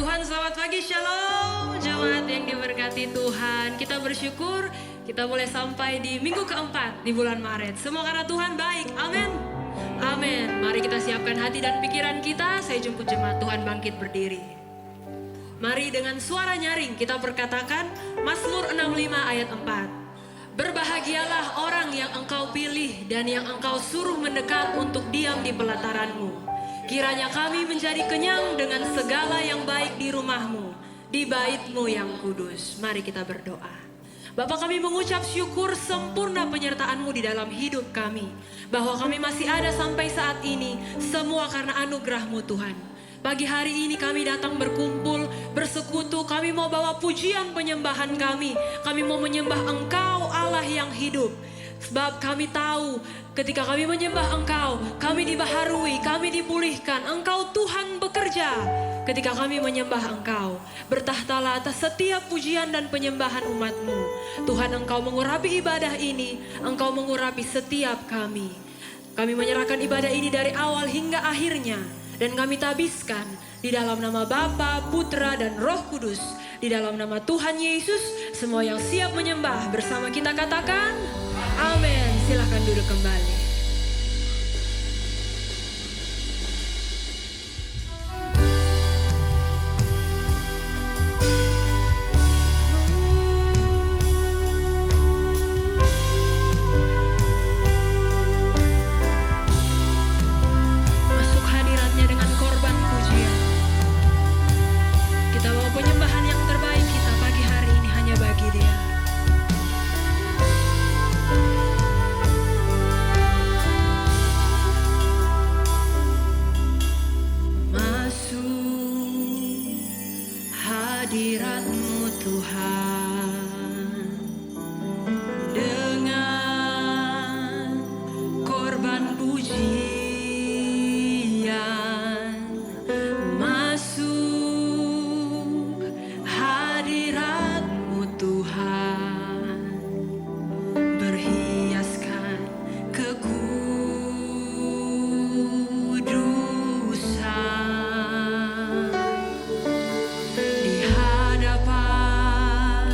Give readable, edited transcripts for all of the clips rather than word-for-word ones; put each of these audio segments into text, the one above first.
Tuhan, selamat pagi, shalom jemaat yang diberkati Tuhan. Kita bersyukur kita boleh sampai di minggu keempat di bulan Maret. Semua karena Tuhan baik, amin. Amin. Mari kita siapkan hati dan pikiran kita. Saya jemput jemaat Tuhan bangkit berdiri. Mari dengan suara nyaring kita berkatakan Mazmur 65 ayat 4. Berbahagialah orang yang engkau pilih dan yang engkau suruh mendekat untuk diam di pelataranmu. Kiranya kami menjadi kenyang dengan segala yang baik di rumahmu, di bait-Mu yang kudus. Mari kita berdoa. Bapa, kami mengucap syukur sempurna penyertaan-Mu di dalam hidup kami. Bahwa kami masih ada sampai saat ini, semua karena anugerah-Mu Tuhan. Pagi hari ini kami datang berkumpul, bersekutu, kami mau bawa pujian penyembahan kami. Kami mau menyembah Engkau Allah yang hidup. Sebab kami tahu ketika kami menyembah Engkau, kami dibaharui, kami dipulihkan. Engkau Tuhan bekerja ketika kami menyembah Engkau. Bertahtalah atas setiap pujian dan penyembahan umat-Mu. Tuhan, Engkau mengurapi ibadah ini, Engkau mengurapi setiap kami. Kami menyerahkan ibadah ini dari awal hingga akhirnya. Dan kami tabiskan di dalam nama Bapa, Putra, dan Roh Kudus. Di dalam nama Tuhan Yesus, semua yang siap menyembah bersama kita katakan, amin. Silahkan duduk kembali. Masuk hadiratnya dengan korban pujian. Kita bawa penyembahan yang terbaik kita pagi hari ini hanya bagi Dia. Hadirat-Mu Tuhan dengan korban pujian, masuk hadirat-Mu Tuhan, berhiaskan kekudusan. Di hadapan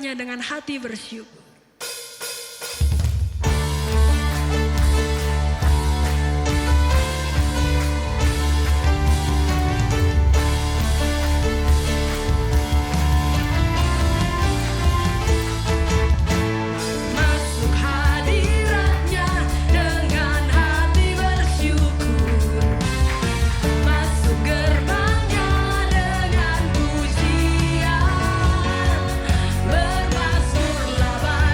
hadiratnya dengan hati bersyukur. Bermasmurlah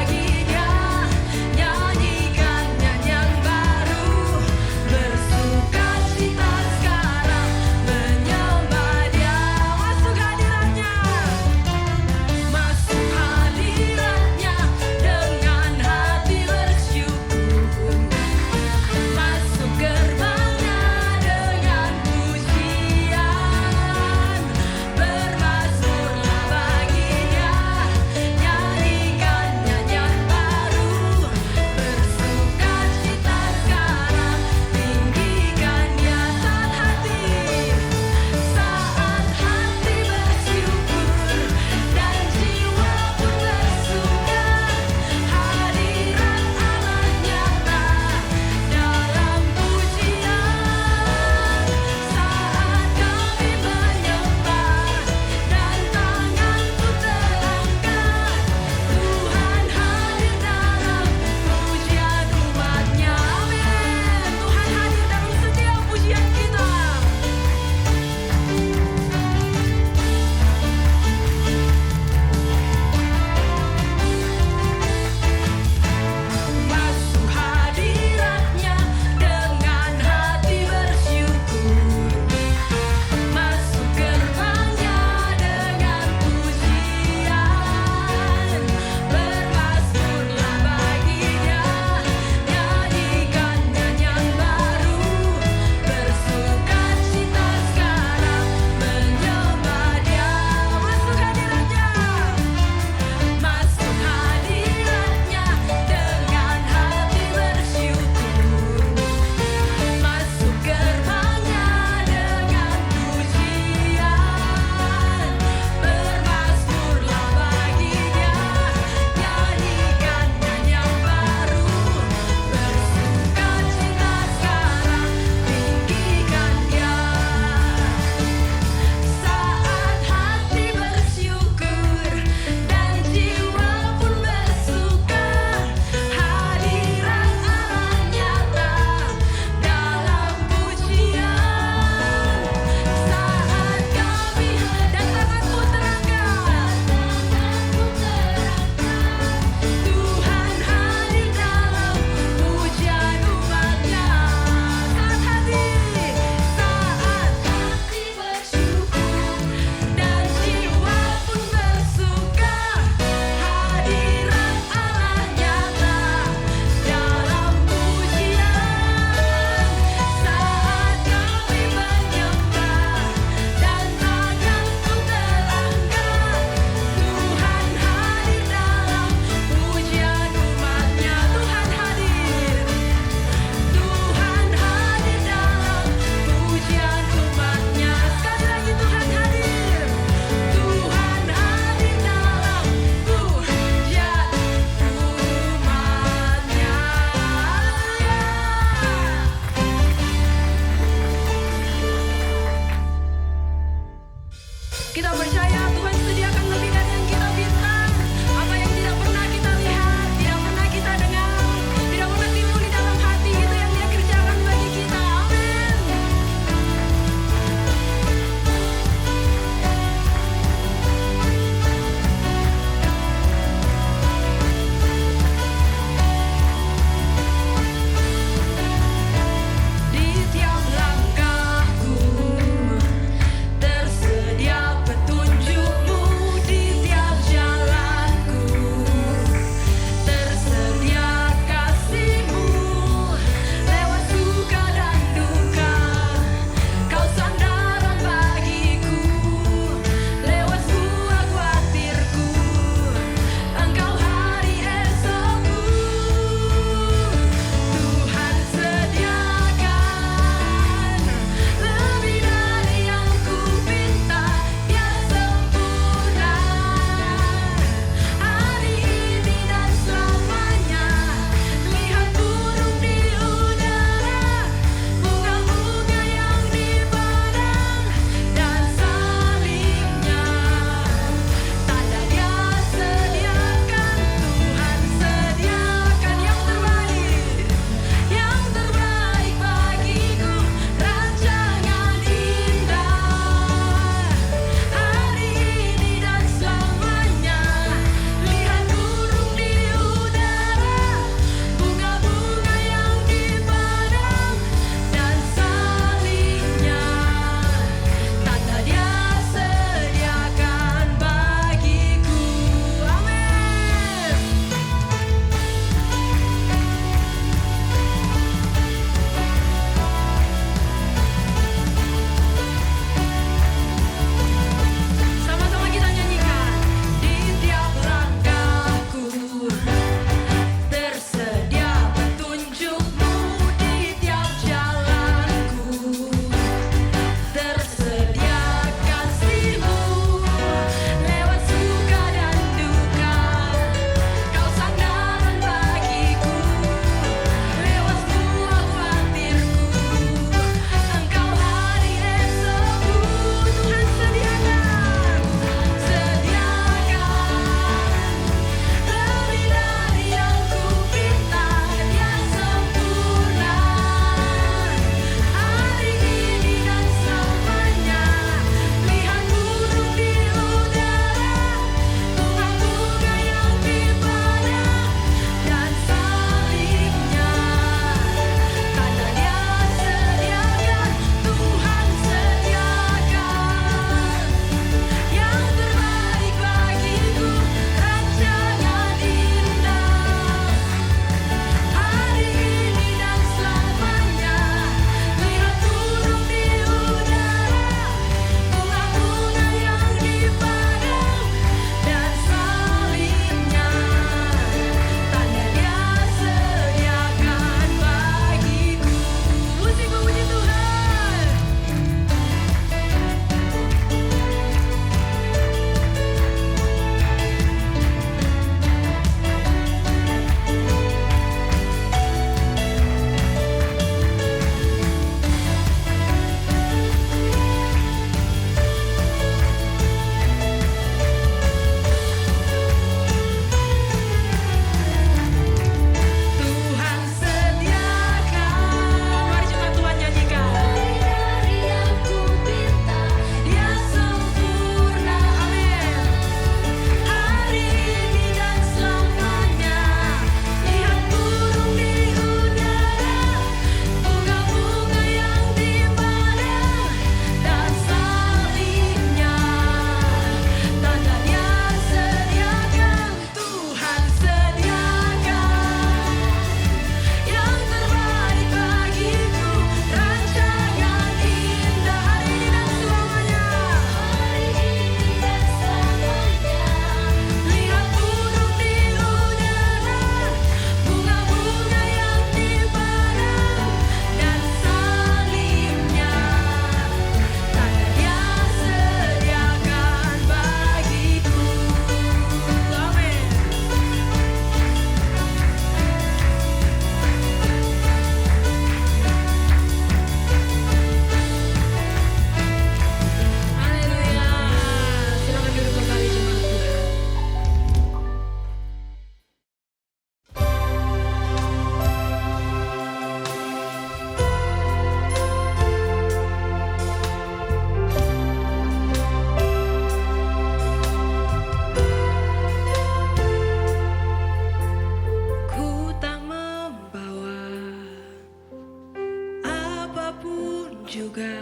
juga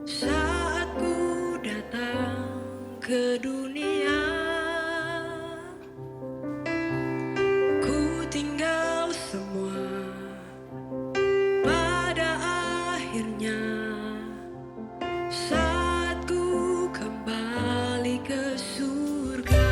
saat ku datang ke dunia, ku tinggal semua pada akhirnya saat ku kembali ke surga.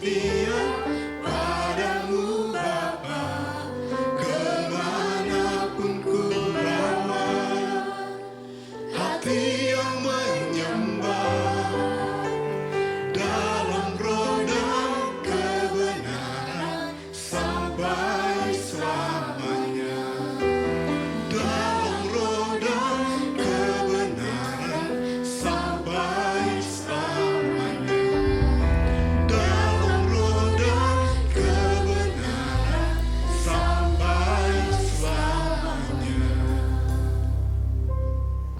setia padamu Bapa, kemanapun ku bawa, hati yang menyembah dalam roh dan kebenaran sampai selamanya. Dalam roh dan kebenaran sampai selamanya. Dalam roh dan kebenaran sampai selamanya.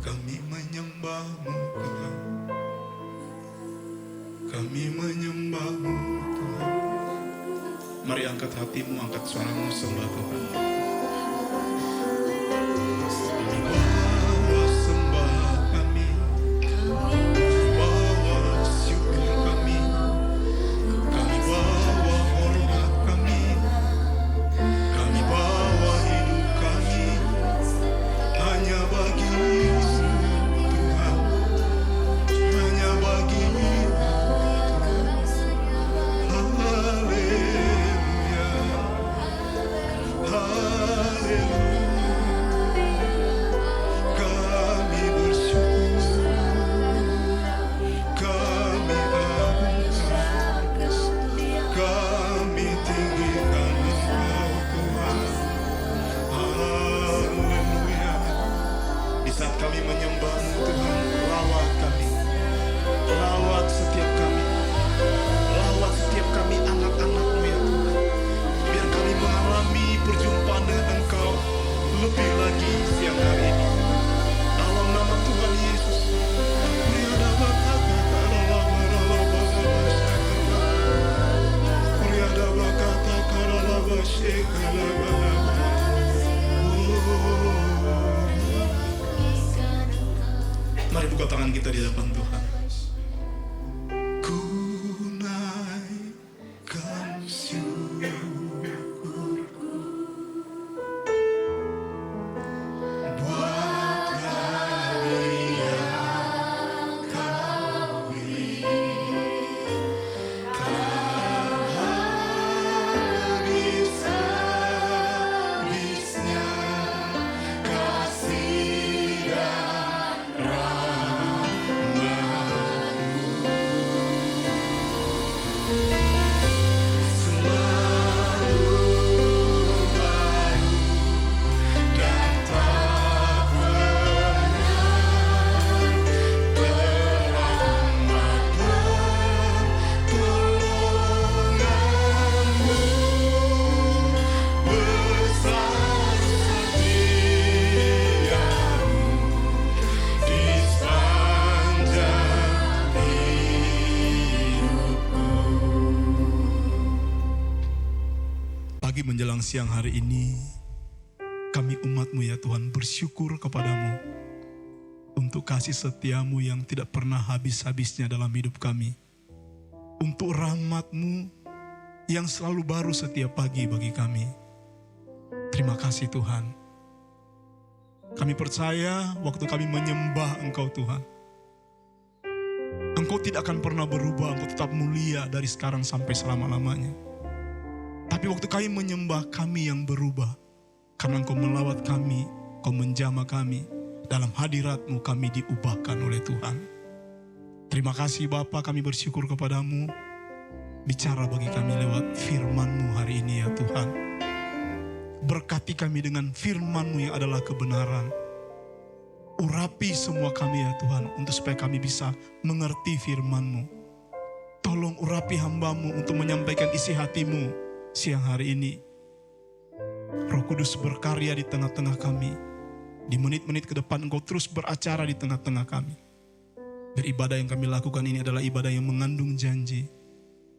Kami menyembah-Mu Tuhan. Kami menyembah-Mu Tuhan. Mari angkat hatimu, angkat suaramu, sembah Tuhan. Bawa sembah kami, bawa syukur kami, kami bawa hormat kami bawa hidup kami, hanya bagi-Mu Tuhan, hanya bagi-Mu. Haleluya, haleluya. Kami bersyukur, kami agungkan, kami tinggikan Engkau Tuhan. Haleluya. Di saat kami menyembah-Mu Tuhan, lawat kami, lawat setiap kami, lawat setiap kami anak-anak-Mu ya Tuhan. Biar kami mengalami perjumpaan dengan Engkau lebih lagi siang hari ini. Dalam nama Tuhan Yesus. Mari buka tangan kita di depan Tuhan. Ku naikkan syukurku buat karya Kau beri, tak habis-habisnya kasih dan selalu baru dan tak pernah terlambat pertolongan-Mu, besar setia-Mu di sepanjang hidupku. Pagi menjelang siang hari ini, kami umat-Mu ya Tuhan bersyukur kepadamu untuk kasih setia-Mu yang tidak pernah habis-habisnya dalam hidup kami. Untuk rahmat-Mu yang selalu baru setiap pagi bagi kami. Terima kasih Tuhan. Kami percaya waktu kami menyembah Engkau Tuhan, Engkau tidak akan pernah berubah, Engkau tetap mulia dari sekarang sampai selama-lamanya. Tapi waktu kami menyembah, kami yang berubah. Karena Engkau melawat kami, Engkau menjamah kami. Dalam hadirat-Mu kami diubahkan oleh Tuhan. Terima kasih Bapa, kami bersyukur kepadamu. Bicara bagi kami lewat firman-Mu hari ini ya Tuhan. Berkati kami dengan firman-Mu yang adalah kebenaran. Urapi semua kami ya Tuhan, untuk supaya kami bisa mengerti firman-Mu. Tolong urapi hamba-Mu untuk menyampaikan isi hati-Mu siang hari ini. Roh Kudus berkarya di tengah-tengah kami. Di menit-menit ke depan Engkau terus beracara di tengah-tengah kami. Beribadah yang kami lakukan ini adalah ibadah yang mengandung janji.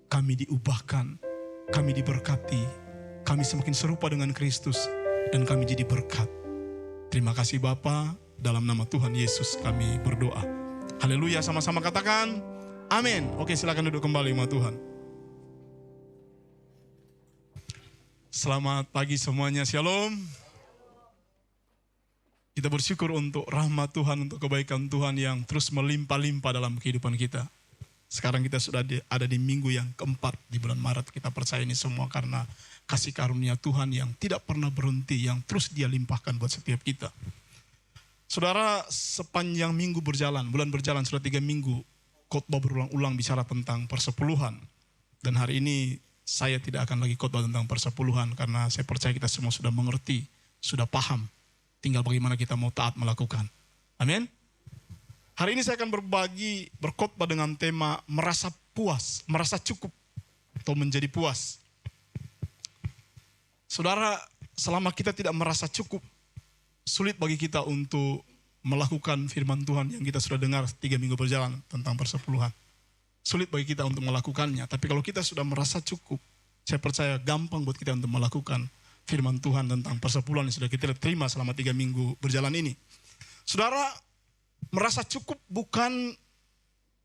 Kami diubahkan, kami diberkati, kami semakin serupa dengan Kristus, dan kami jadi berkat. Terima kasih Bapa, dalam nama Tuhan Yesus kami berdoa. Haleluya, sama-sama katakan amin. Oke, silakan duduk kembali umat Tuhan. Selamat pagi semuanya, shalom. Kita bersyukur untuk rahmat Tuhan, untuk kebaikan Tuhan yang terus melimpah-limpah dalam kehidupan kita. Sekarang kita sudah ada di minggu yang keempat di bulan Maret. Kita percaya ini semua karena kasih karunia Tuhan yang tidak pernah berhenti, yang terus Dia limpahkan buat setiap kita. Saudara, sepanjang minggu berjalan, bulan berjalan sudah 3 minggu, khotbah berulang-ulang bicara tentang persepuluhan. Dan hari ini saya tidak akan lagi khotbah tentang persepuluhan karena saya percaya kita semua sudah mengerti, sudah paham. Tinggal bagaimana kita mau taat melakukan. Amin. Hari ini saya akan berkhotbah dengan tema merasa puas, merasa cukup atau menjadi puas. Saudara, selama kita tidak merasa cukup, sulit bagi kita untuk melakukan firman Tuhan yang kita sudah dengar 3 minggu berjalan tentang persepuluhan. Sulit bagi kita untuk melakukannya. Tapi kalau kita sudah merasa cukup, saya percaya gampang buat kita untuk melakukan firman Tuhan tentang persepuluhan yang sudah kita terima selama 3 minggu berjalan ini. Saudara, merasa cukup bukan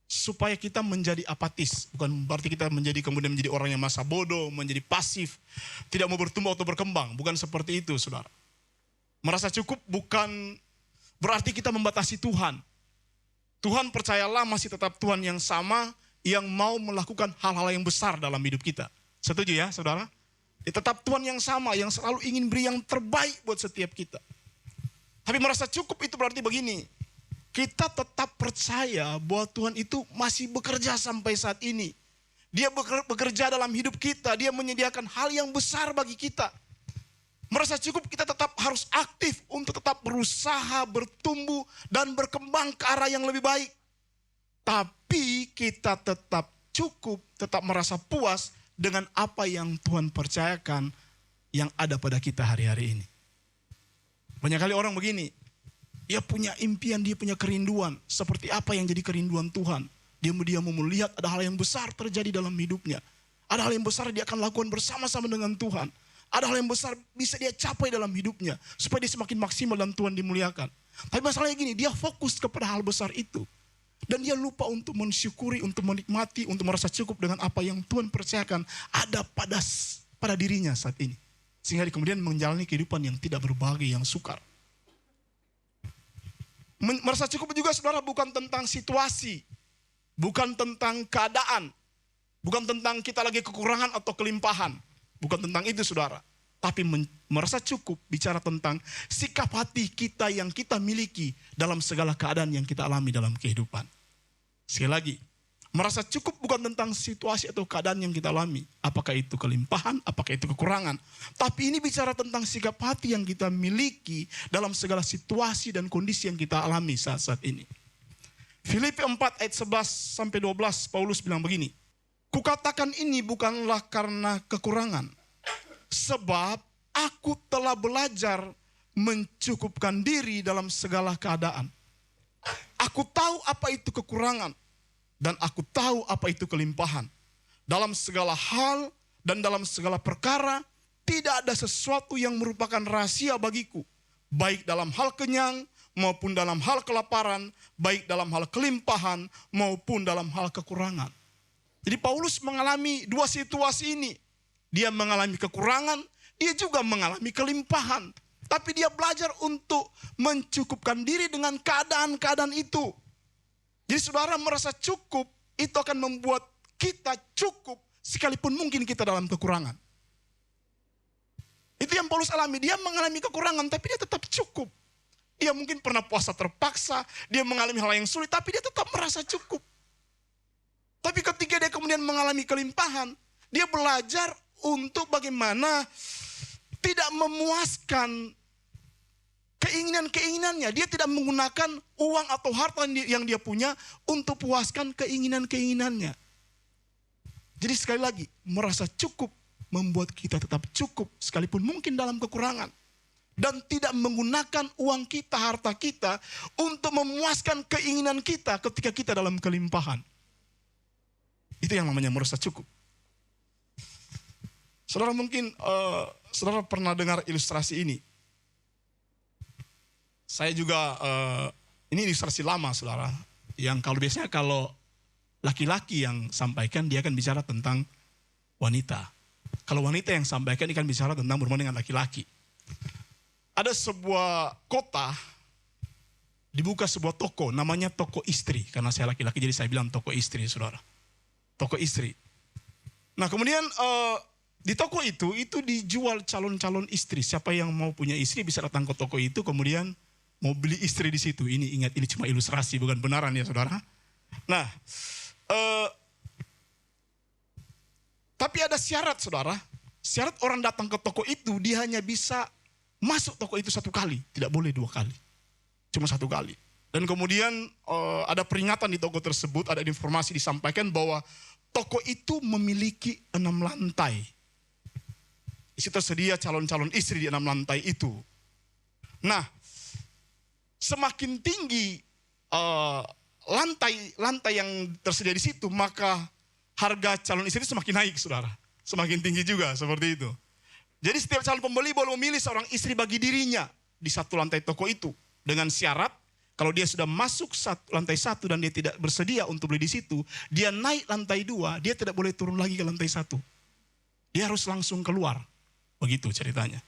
supaya kita menjadi apatis. Bukan berarti kita kemudian menjadi orang yang masa bodoh, menjadi pasif, tidak mau bertumbuh atau berkembang. Bukan seperti itu, saudara. Merasa cukup bukan berarti kita membatasi Tuhan. Tuhan, percayalah, masih tetap Tuhan yang sama, yang mau melakukan hal-hal yang besar dalam hidup kita. Setuju ya, saudara? Dia tetap Tuhan yang sama, yang selalu ingin beri yang terbaik buat setiap kita. Tapi merasa cukup itu berarti begini, kita tetap percaya bahwa Tuhan itu masih bekerja sampai saat ini. Dia bekerja dalam hidup kita, Dia menyediakan hal yang besar bagi kita. Merasa cukup kita tetap harus aktif untuk tetap berusaha, bertumbuh, dan berkembang ke arah yang lebih baik. Tapi kita tetap cukup, tetap merasa puas dengan apa yang Tuhan percayakan yang ada pada kita hari-hari ini. Banyak kali orang begini, dia punya impian, dia punya kerinduan. Seperti apa yang jadi kerinduan Tuhan. Dia mau melihat ada hal yang besar terjadi dalam hidupnya. Ada hal yang besar dia akan lakukan bersama-sama dengan Tuhan. Ada hal yang besar bisa dia capai dalam hidupnya. Supaya dia semakin maksimal dan Tuhan dimuliakan. Tapi masalahnya gini, dia fokus kepada hal besar itu. Dan dia lupa untuk mensyukuri, untuk menikmati, untuk merasa cukup dengan apa yang Tuhan percayakan ada pada dirinya saat ini. Sehingga dia kemudian menjalani kehidupan yang tidak berbahagia, yang sukar. Merasa cukup juga, saudara, bukan tentang situasi. Bukan tentang keadaan. Bukan tentang kita lagi kekurangan atau kelimpahan. Bukan tentang itu, saudara. Tapi merasa cukup bicara tentang sikap hati kita yang kita miliki dalam segala keadaan yang kita alami dalam kehidupan. Sekali lagi, merasa cukup bukan tentang situasi atau keadaan yang kita alami. Apakah itu kelimpahan, apakah itu kekurangan. Tapi ini bicara tentang sikap hati yang kita miliki dalam segala situasi dan kondisi yang kita alami saat-saat ini. Filipi 4 ayat 11-12, Paulus bilang begini. Kukatakan ini bukanlah karena kekurangan, sebab aku telah belajar mencukupkan diri dalam segala keadaan. Aku tahu apa itu kekurangan, dan aku tahu apa itu kelimpahan. Dalam segala hal dan dalam segala perkara, tidak ada sesuatu yang merupakan rahasia bagiku, baik dalam hal kenyang maupun dalam hal kelaparan, baik dalam hal kelimpahan maupun dalam hal kekurangan. Jadi Paulus mengalami dua situasi ini. Dia mengalami kekurangan, dia juga mengalami kelimpahan. Tapi dia belajar untuk mencukupkan diri dengan keadaan-keadaan itu. Jadi saudara, merasa cukup itu akan membuat kita cukup sekalipun mungkin kita dalam kekurangan. Itu yang Paulus alami. Dia mengalami kekurangan tapi dia tetap cukup. Dia mungkin pernah puasa terpaksa, dia mengalami hal yang sulit tapi dia tetap merasa cukup. Tapi ketika dia kemudian mengalami kelimpahan, dia belajar untuk bagaimana tidak memuaskan keinginan-keinginannya. Dia tidak menggunakan uang atau harta yang dia punya untuk puaskan keinginan-keinginannya. Jadi sekali lagi, merasa cukup membuat kita tetap cukup sekalipun mungkin dalam kekurangan. Dan tidak menggunakan uang kita, harta kita untuk memuaskan keinginan kita ketika kita dalam kelimpahan. Itu yang namanya merasa cukup. Saudara mungkin, saudara pernah dengar ilustrasi ini. Saya juga, ini ilustrasi lama saudara. Yang biasanya kalau laki-laki yang sampaikan, dia akan bicara tentang wanita. Kalau wanita yang sampaikan, dia akan bicara tentang berhubungan dengan laki-laki. Ada sebuah kota, dibuka sebuah toko, namanya toko istri. Karena saya laki-laki, jadi saya bilang toko istri, saudara. Toko istri. Nah kemudian di toko itu dijual calon-calon istri. Siapa yang mau punya istri bisa datang ke toko itu, kemudian mau beli istri di situ. Ini ingat, ini cuma ilustrasi, bukan benaran ya saudara. Nah, tapi ada syarat saudara. Syarat orang datang ke toko itu, dia hanya bisa masuk toko itu 1 kali. Tidak boleh 2 kali. Cuma 1 kali. Dan kemudian ada peringatan di toko tersebut, ada informasi disampaikan bahwa toko itu memiliki 6 lantai. Di situ tersedia calon-calon istri di 6 lantai itu. Nah, semakin tinggi lantai yang tersedia di situ, maka harga calon istri semakin naik, saudara. Semakin tinggi juga, seperti itu. Jadi setiap calon pembeli boleh memilih seorang istri bagi dirinya di 1 lantai toko itu. Dengan syarat, kalau dia sudah masuk lantai 1 dan dia tidak bersedia untuk beli di situ, dia naik lantai 2, dia tidak boleh turun lagi ke lantai 1. Dia harus langsung keluar. Begitu ceritanya.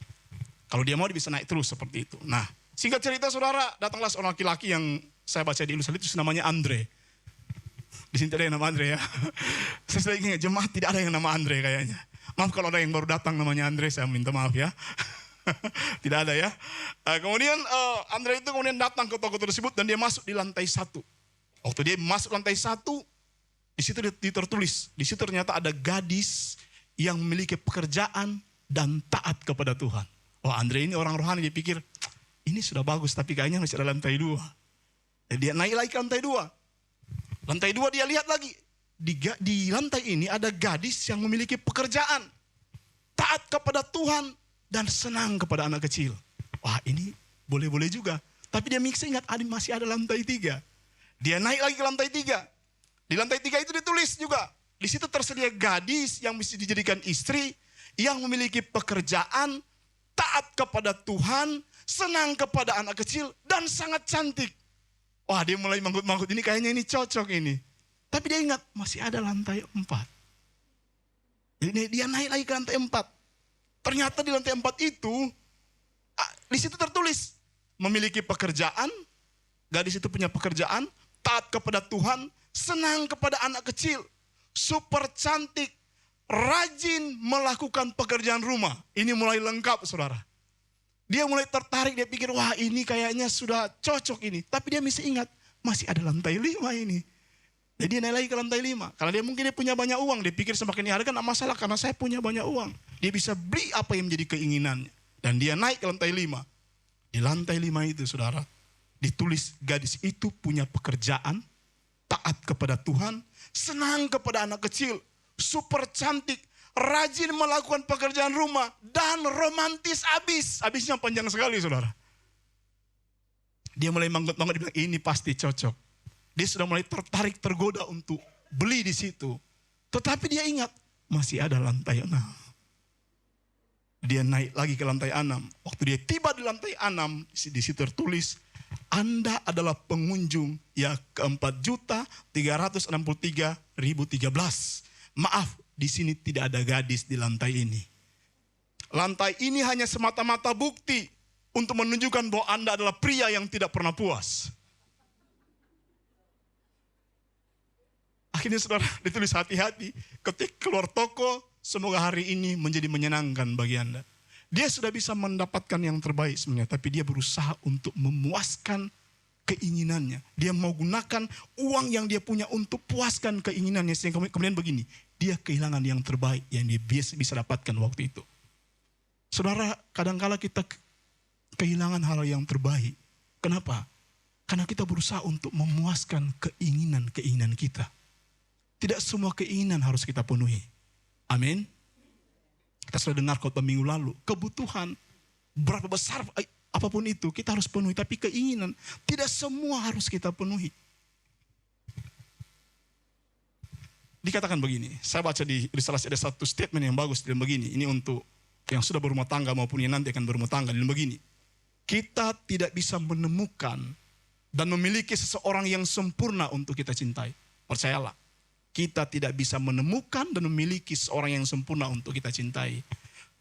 Kalau dia mau, dia bisa naik terus seperti itu. Nah, singkat cerita saudara, datanglah seorang laki-laki yang saya baca di ilustrasi itu namanya Andre. Di sini tidak ada yang nama Andre ya. Saya sudah ingat, jemaat tidak ada yang nama Andre kayaknya. Maaf kalau ada yang baru datang namanya Andre, saya minta maaf ya. Tidak ada ya. Kemudian Andre itu kemudian datang ke toko tersebut dan dia masuk di lantai 1. Waktu dia masuk lantai 1, di situ tertulis, di situ ternyata ada gadis yang memiliki pekerjaan dan taat kepada Tuhan. Wah, Andre ini orang rohani, dia pikir ini sudah bagus tapi kayaknya masih ada lantai 2. Dan dia naik lagi ke lantai 2. Lantai 2 dia lihat lagi. Di lantai ini ada gadis yang memiliki pekerjaan, taat kepada Tuhan, dan senang kepada anak kecil. Wah, ini boleh-boleh juga. Tapi dia ingat masih ada lantai 3. Dia naik lagi ke lantai 3. Di lantai 3 itu ditulis juga. Di situ tersedia gadis yang mesti dijadikan istri, yang memiliki pekerjaan, taat kepada Tuhan, senang kepada anak kecil, dan sangat cantik. Wah, dia mulai manggut-manggut, ini kayaknya ini cocok ini. Tapi dia ingat, masih ada lantai 4. Jadi dia naik lagi ke lantai 4. Ternyata di lantai 4 itu, di situ tertulis, memiliki pekerjaan, gadis itu punya pekerjaan, taat kepada Tuhan, senang kepada anak kecil, super cantik, rajin melakukan pekerjaan rumah. Ini mulai lengkap saudara. Dia mulai tertarik, dia pikir wah ini kayaknya sudah cocok ini. Tapi dia mesti ingat, masih ada lantai 5 ini. Jadi dia naik lagi ke lantai 5. Karena dia mungkin dia punya banyak uang. Dia pikir semakin harga tidak masalah karena saya punya banyak uang. Dia bisa beli apa yang menjadi keinginannya. Dan dia naik ke lantai 5. Di lantai 5 itu saudara, ditulis gadis itu punya pekerjaan, taat kepada Tuhan, senang kepada anak kecil, super cantik, rajin melakukan pekerjaan rumah, dan romantis abis. Abisnya panjang sekali saudara. Dia mulai manggut-manggut, dia bilang ini pasti cocok. Dia sudah mulai tertarik, tergoda untuk beli di situ. Tetapi dia ingat, masih ada lantai 6. Dia naik lagi ke lantai 6. Waktu dia tiba di lantai 6, di situ tertulis, Anda adalah pengunjung yang ke-4.363.013. Maaf, di sini tidak ada gadis di lantai ini. Lantai ini hanya semata-mata bukti untuk menunjukkan bahwa Anda adalah pria yang tidak pernah puas. Akhirnya saudara ditulis hati-hati, ketika keluar toko, semoga hari ini menjadi menyenangkan bagi Anda. Dia sudah bisa mendapatkan yang terbaik sebenarnya, tapi dia berusaha untuk memuaskan keinginannya. Dia mau gunakan uang yang dia punya untuk puaskan keinginannya. Sehingga kemudian begini, dia kehilangan yang terbaik yang dia bisa dapatkan waktu itu. Saudara, kadangkala kita kehilangan hal yang terbaik. Kenapa? Karena kita berusaha untuk memuaskan keinginan-keinginan kita. Tidak semua keinginan harus kita penuhi. Amin. Kita sudah dengar khotbah minggu lalu. Kebutuhan berapa besar apapun itu kita harus penuhi. Tapi keinginan tidak semua harus kita penuhi. Dikatakan begini. Saya baca di ilustrasi ada satu statement yang bagus dan begini. Ini untuk yang sudah berumah tangga maupun yang nanti akan berumah tangga. Dan begini. Kita tidak bisa menemukan dan memiliki seseorang yang sempurna untuk kita cintai. Percayalah. Kita tidak bisa menemukan dan memiliki seorang yang sempurna untuk kita cintai.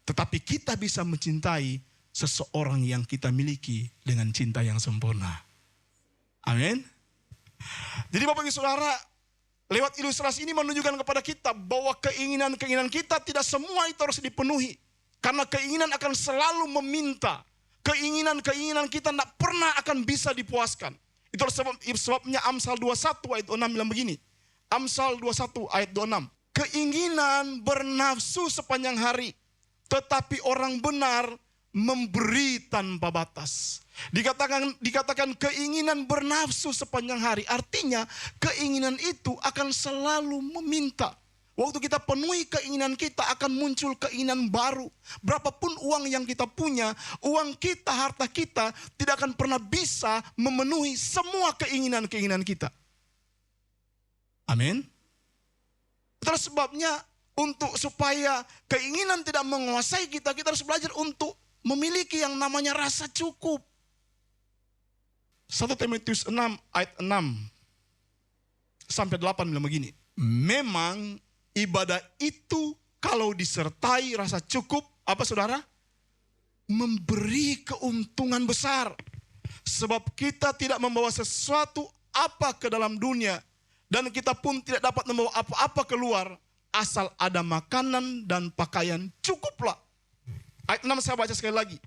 Tetapi kita bisa mencintai seseorang yang kita miliki dengan cinta yang sempurna. Amin. Jadi Bapak Ibu Saudara, Lewat ilustrasi ini menunjukkan kepada kita bahwa keinginan-keinginan kita tidak semua itu harus dipenuhi. Karena keinginan akan selalu meminta. Keinginan-keinginan kita tidak pernah akan bisa dipuaskan. Itu sebabnya Amsal 21 ayat 26 bilang begini. Amsal 21 ayat 26. Keinginan bernafsu sepanjang hari, tetapi orang benar memberi tanpa batas. Dikatakan keinginan bernafsu sepanjang hari. Artinya keinginan itu akan selalu meminta. Waktu kita penuhi keinginan kita akan muncul keinginan baru. Berapapun uang yang kita punya, uang kita, harta kita tidak akan pernah bisa memenuhi semua keinginan-keinginan kita. Amin. Itulah sebabnya supaya keinginan tidak menguasai kita, kita harus belajar untuk memiliki yang namanya rasa cukup. 1 Timotius 6 ayat 6 sampai 8 bilang begini. Memang ibadah itu kalau disertai rasa cukup, apa saudara? Memberi keuntungan besar. Sebab kita tidak membawa sesuatu apa ke dalam dunia, dan kita pun tidak dapat membawa apa-apa keluar, asal ada makanan dan pakaian cukuplah. Ayat 6 saya baca sekali lagi.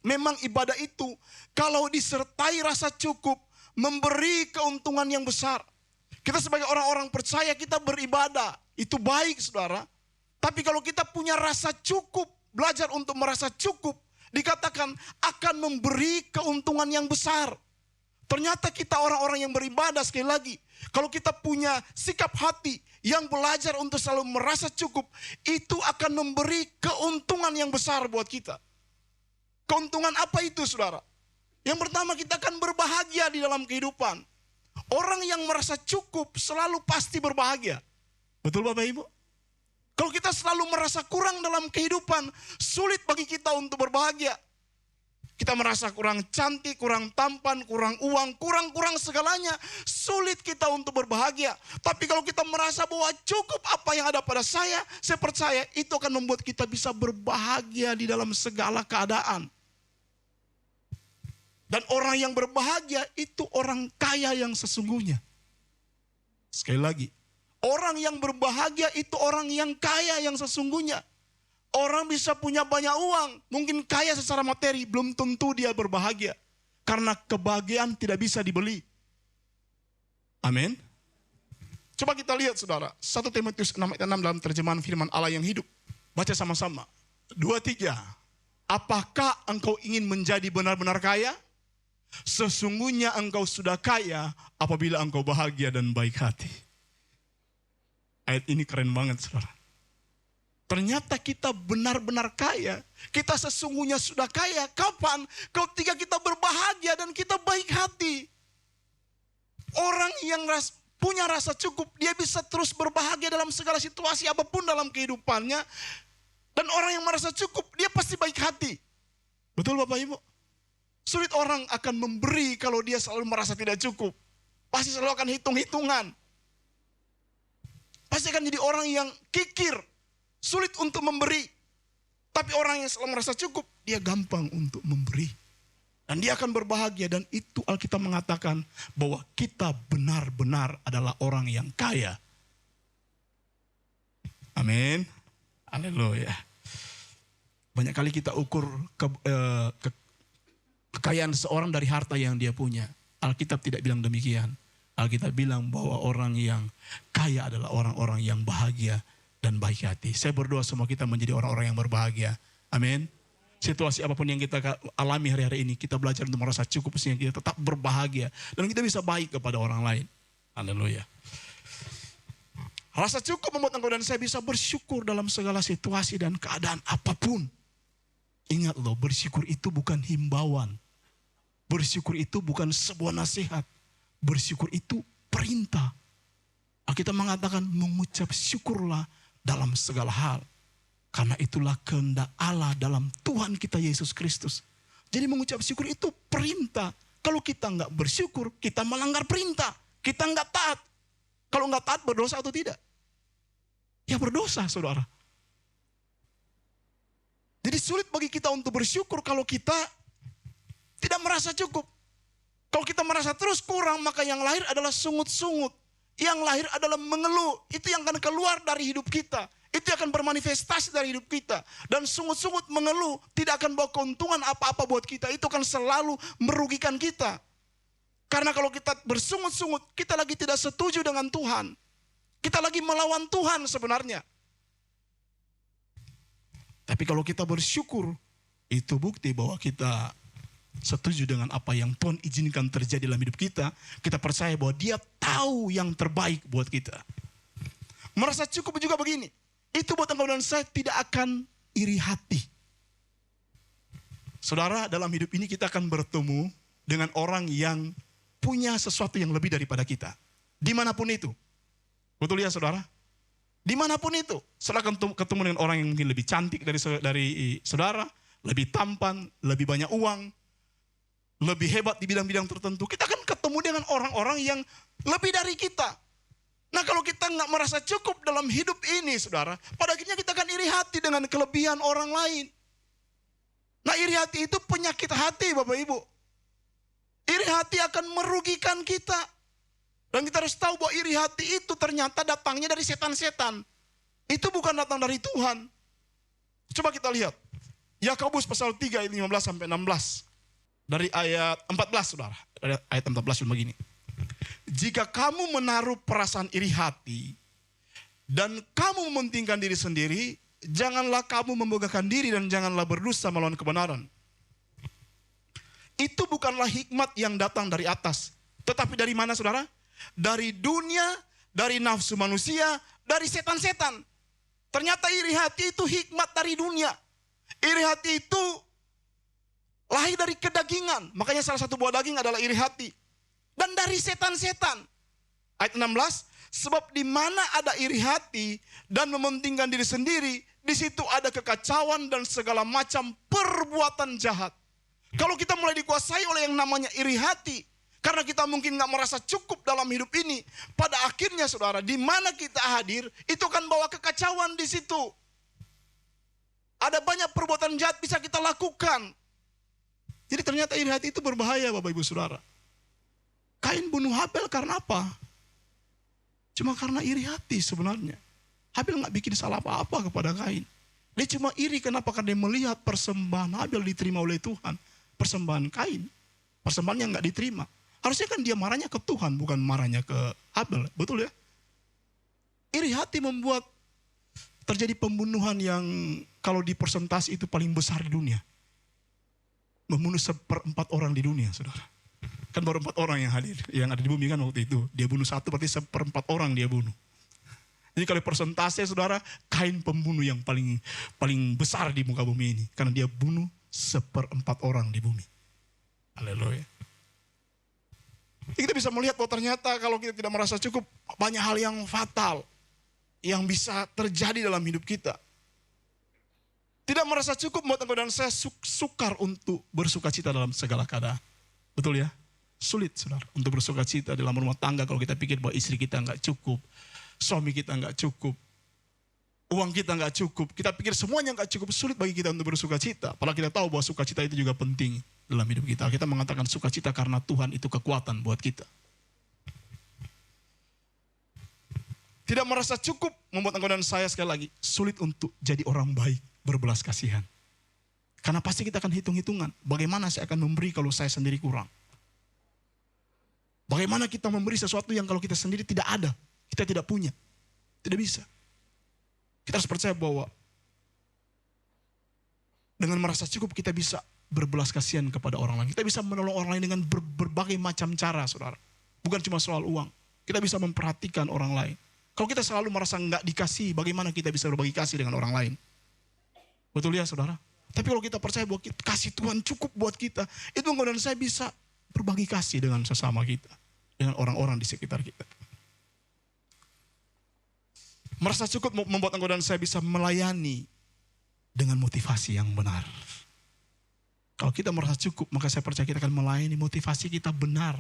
Memang ibadah itu kalau disertai rasa cukup memberi keuntungan yang besar. Kita sebagai orang-orang percaya kita beribadah. Itu baik saudara. Tapi kalau kita punya rasa cukup, belajar untuk merasa cukup, dikatakan akan memberi keuntungan yang besar. Ternyata kita orang-orang yang beribadah sekali lagi. Kalau kita punya sikap hati yang belajar untuk selalu merasa cukup, itu akan memberi keuntungan yang besar buat kita. Keuntungan apa itu saudara? Yang pertama, kita akan berbahagia di dalam kehidupan. Orang yang merasa cukup selalu pasti berbahagia. Betul Bapak Ibu? Kalau kita selalu merasa kurang dalam kehidupan, sulit bagi kita untuk berbahagia. Kita merasa kurang cantik, kurang tampan, kurang uang, kurang segalanya. Sulit kita untuk berbahagia. Tapi kalau kita merasa bahwa cukup apa yang ada pada saya percaya itu akan membuat kita bisa berbahagia di dalam segala keadaan. Dan orang yang berbahagia itu orang kaya yang sesungguhnya. Sekali lagi, orang yang berbahagia itu orang yang kaya yang sesungguhnya. Orang bisa punya banyak uang, mungkin kaya secara materi, belum tentu dia berbahagia. Karena kebahagiaan tidak bisa dibeli. Amin. Coba kita lihat saudara, 1 Timotius 6 ayat 6 dalam terjemahan firman Allah yang hidup. Baca sama-sama. 2, 3. Apakah engkau ingin menjadi benar-benar kaya? Sesungguhnya engkau sudah kaya apabila engkau bahagia dan baik hati. Ayat ini keren banget saudara. Ternyata kita benar-benar kaya. Kita sesungguhnya sudah kaya. Kapan? Ketika kita berbahagia dan kita baik hati. Orang yang punya rasa cukup, dia bisa terus berbahagia dalam segala situasi apapun dalam kehidupannya. Dan orang yang merasa cukup, dia pasti baik hati. Betul Bapak Ibu? Sulit orang akan memberi kalau dia selalu merasa tidak cukup. Pasti selalu akan hitung-hitungan. Pasti akan jadi orang yang kikir. Sulit untuk memberi. Tapi orang yang selalu merasa cukup, dia gampang untuk memberi. Dan dia akan berbahagia. Dan itu Alkitab mengatakan bahwa kita benar-benar adalah orang yang kaya. Amin. Haleluya. Banyak kali kita ukur kekayaan seseorang dari harta yang dia punya. Alkitab tidak bilang demikian. Alkitab bilang bahwa orang yang kaya adalah orang-orang yang bahagia dan baik hati. Saya berdoa semua kita menjadi orang-orang yang berbahagia. Amin. Situasi apapun yang kita alami hari-hari ini, kita belajar untuk merasa cukup sehingga kita tetap berbahagia. Dan kita bisa baik kepada orang lain. Haleluya. Rasa cukup membuat engkau dan saya bisa bersyukur dalam segala situasi dan keadaan apapun. Ingat loh, bersyukur itu bukan himbauan. Bersyukur itu bukan sebuah nasihat. Bersyukur itu perintah. Kita mengatakan mengucap syukurlah dalam segala hal. Karena itulah kehendak Allah dalam Tuhan kita Yesus Kristus. Jadi mengucap syukur itu perintah. Kalau kita nggak bersyukur, kita melanggar perintah. Kita nggak taat. Kalau nggak taat berdosa atau tidak? Ya berdosa saudara. Jadi sulit bagi kita untuk bersyukur kalau kita tidak merasa cukup. Kalau kita merasa terus kurang, maka yang lahir adalah sungut-sungut. Yang lahir adalah mengeluh. Itu yang akan keluar dari hidup kita. Itu akan bermanifestasi dari hidup kita. Dan sungut-sungut mengeluh tidak akan bawa keuntungan apa-apa buat kita. Itu akan selalu merugikan kita. Karena kalau kita bersungut-sungut, kita lagi tidak setuju dengan Tuhan. Kita lagi melawan Tuhan sebenarnya. Tapi kalau kita bersyukur, itu bukti bahwa kita setuju dengan apa yang Tuhan izinkan terjadi dalam hidup kita. Kita percaya bahwa Dia tahu yang terbaik buat kita. Merasa cukup juga begini. Itu buat engkau dan saya tidak akan iri hati. Saudara, dalam hidup ini kita akan bertemu dengan orang yang punya sesuatu yang lebih daripada kita. Dimanapun itu. Betul ya saudara? Dimanapun itu. Saudara ketemu dengan orang yang mungkin lebih cantik dari saudara. Lebih tampan, lebih banyak uang. Lebih hebat di bidang-bidang tertentu. Kita akan ketemu dengan orang-orang yang lebih dari kita. Nah kalau kita nggak merasa cukup dalam hidup ini saudara. Pada akhirnya kita akan iri hati dengan kelebihan orang lain. Nah iri hati itu penyakit hati Bapak Ibu. Iri hati akan merugikan kita. Dan kita harus tahu bahwa iri hati itu ternyata datangnya dari setan-setan. Itu bukan datang dari Tuhan. Coba kita lihat. Yakobus pasal 3 ayat 15 sampai 16. Dari ayat 14 saudara. Dari ayat 14 begini. Jika kamu menaruh perasaan iri hati. Dan kamu mementingkan diri sendiri. Janganlah kamu membanggakan diri dan janganlah berdosa melawan kebenaran. Itu bukanlah hikmat yang datang dari atas. Tetapi dari mana saudara? Dari dunia, dari nafsu manusia, dari setan-setan. Ternyata iri hati itu hikmat dari dunia. Iri hati itu lahir dari kedagingan. Makanya salah satu buah daging adalah iri hati. Dan dari setan-setan. Ayat 16, sebab di mana ada iri hati dan mementingkan diri sendiri, di situ ada kekacauan dan segala macam perbuatan jahat. Kalau kita mulai dikuasai oleh yang namanya iri hati, karena kita mungkin nggak merasa cukup dalam hidup ini, pada akhirnya saudara, di mana kita hadir, itu akan bawa kekacauan di situ. Ada banyak perbuatan jahat bisa kita lakukan. Jadi ternyata iri hati itu berbahaya Bapak Ibu Saudara. Kain bunuh Habel karena apa? Cuma karena iri hati sebenarnya. Habel nggak bikin salah apa-apa kepada Kain. Dia cuma iri kenapa? Karena dia melihat persembahan Habel diterima oleh Tuhan. Persembahan Kain, persembahan yang nggak diterima. Harusnya kan dia marahnya ke Tuhan, bukan marahnya ke Habel. Betul ya? Iri hati membuat terjadi pembunuhan yang kalau di persentase itu paling besar di dunia. Membunuh 1/4 orang di dunia, saudara. Kan baru 4 orang yang hadir, yang ada di bumi kan waktu itu. Dia bunuh 1 berarti 1/4 orang dia bunuh. Jadi kalau persentase saudara, Kain pembunuh yang paling besar di muka bumi ini. Karena dia bunuh 1/4 orang di bumi. Haleluya. Kita bisa melihat bahwa ternyata kalau kita tidak merasa cukup, banyak hal yang fatal yang bisa terjadi dalam hidup kita. Tidak merasa cukup membuat engkau dan saya sukar untuk bersuka cita dalam segala keadaan. Betul ya? Sulit saudara untuk bersuka cita dalam rumah tangga kalau kita pikir bahwa istri kita nggak cukup, suami kita nggak cukup, uang kita nggak cukup. Kita pikir semuanya nggak cukup, sulit bagi kita untuk bersuka cita. Padahal kita tahu bahwa sukacita itu juga penting dalam hidup kita. Kita mengatakan sukacita karena Tuhan itu kekuatan buat kita. Tidak merasa cukup membuat engkau dan saya sekali lagi sulit untuk jadi orang baik, berbelas kasihan. Karena pasti kita akan hitung-hitungan. Bagaimana saya akan memberi kalau saya sendiri kurang? Bagaimana kita memberi sesuatu yang kalau kita sendiri tidak ada, kita tidak punya, tidak bisa. Kita harus percaya bahwa dengan merasa cukup kita bisa berbelas kasihan kepada orang lain. Kita bisa menolong orang lain dengan berbagai macam cara, saudara. Bukan cuma soal uang. Kita bisa memperhatikan orang lain. Kalau kita selalu merasa nggak dikasih, bagaimana kita bisa berbagi kasih dengan orang lain? Betul ya, saudara? Tapi kalau kita percaya bahwa kasih Tuhan cukup buat kita, itu engkau dan saya bisa berbagi kasih dengan sesama kita, dengan orang-orang di sekitar kita. Merasa cukup membuat engkau dan saya bisa melayani dengan motivasi yang benar. Kalau kita merasa cukup, maka saya percaya kita akan melayani motivasi kita benar.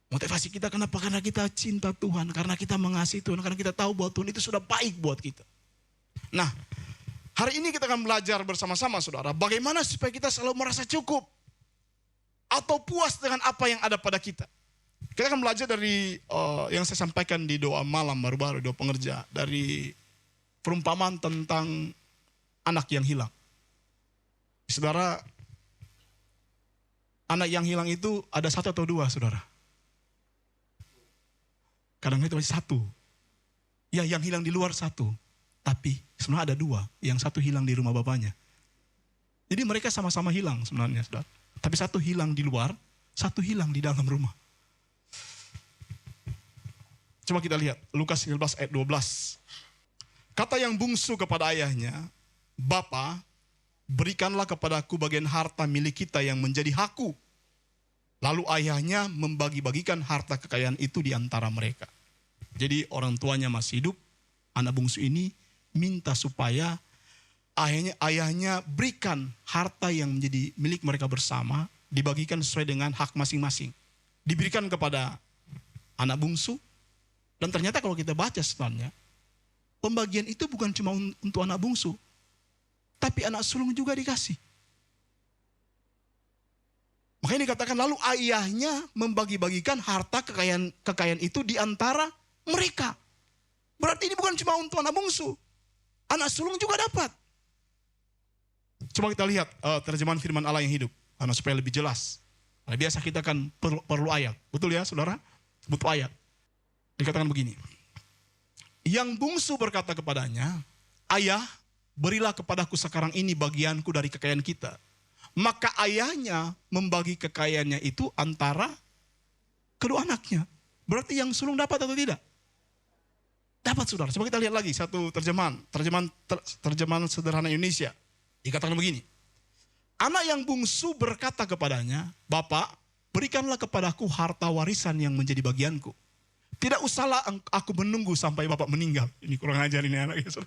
Motivasi kita kenapa? Karena kita cinta Tuhan, karena kita mengasihi Tuhan, karena kita tahu bahwa Tuhan itu sudah baik buat kita. Nah, hari ini kita akan belajar bersama-sama saudara, bagaimana supaya kita selalu merasa cukup atau puas dengan apa yang ada pada kita. Kita akan belajar dari yang saya sampaikan di doa malam baru-baru, doa pengerja. Dari perumpamaan tentang anak yang hilang. Saudara, anak yang hilang itu ada satu atau dua, saudara? Kadang itu masih satu. Ya, yang hilang di luar satu. Tapi sebenarnya ada dua. Yang satu hilang di rumah bapaknya. Jadi mereka sama-sama hilang sebenarnya, saudara. Tapi satu hilang di luar, satu hilang di dalam rumah. Coba kita lihat, Lukas 19 ayat 12. Kata yang bungsu kepada ayahnya, Bapa, berikanlah kepadaku bagian harta milik kita yang menjadi hakku. Lalu ayahnya membagi-bagikan harta kekayaan itu di antara mereka. Jadi orang tuanya masih hidup, anak bungsu ini minta supaya ayahnya berikan harta yang menjadi milik mereka bersama, dibagikan sesuai dengan hak masing-masing. Diberikan kepada anak bungsu. Dan ternyata kalau kita baca sebenarnya, pembagian itu bukan cuma untuk anak bungsu, tapi anak sulung juga dikasih. Makanya dikatakan lalu ayahnya membagi-bagikan harta kekayaan itu di antara mereka. Berarti ini bukan cuma untuk anak bungsu, anak sulung juga dapat. Coba kita lihat terjemahan firman Allah yang hidup, karena supaya lebih jelas. Nah, biasa kita kan perlu ayat, betul ya saudara? Butuh ayat. Dikatakan begini, yang bungsu berkata kepadanya, Ayah, berilah kepadaku sekarang ini bagianku dari kekayaan kita. Maka ayahnya membagi kekayaannya itu antara kedua anaknya. Berarti yang sulung dapat atau tidak? Dapat, saudara. Coba kita lihat lagi satu terjemahan sederhana Indonesia. Dikatakan begini, anak yang bungsu berkata kepadanya, Bapak, berikanlah kepadaku harta warisan yang menjadi bagianku. Tidak usahlah aku menunggu sampai bapak meninggal. Ini kurang ajar ini anak ya.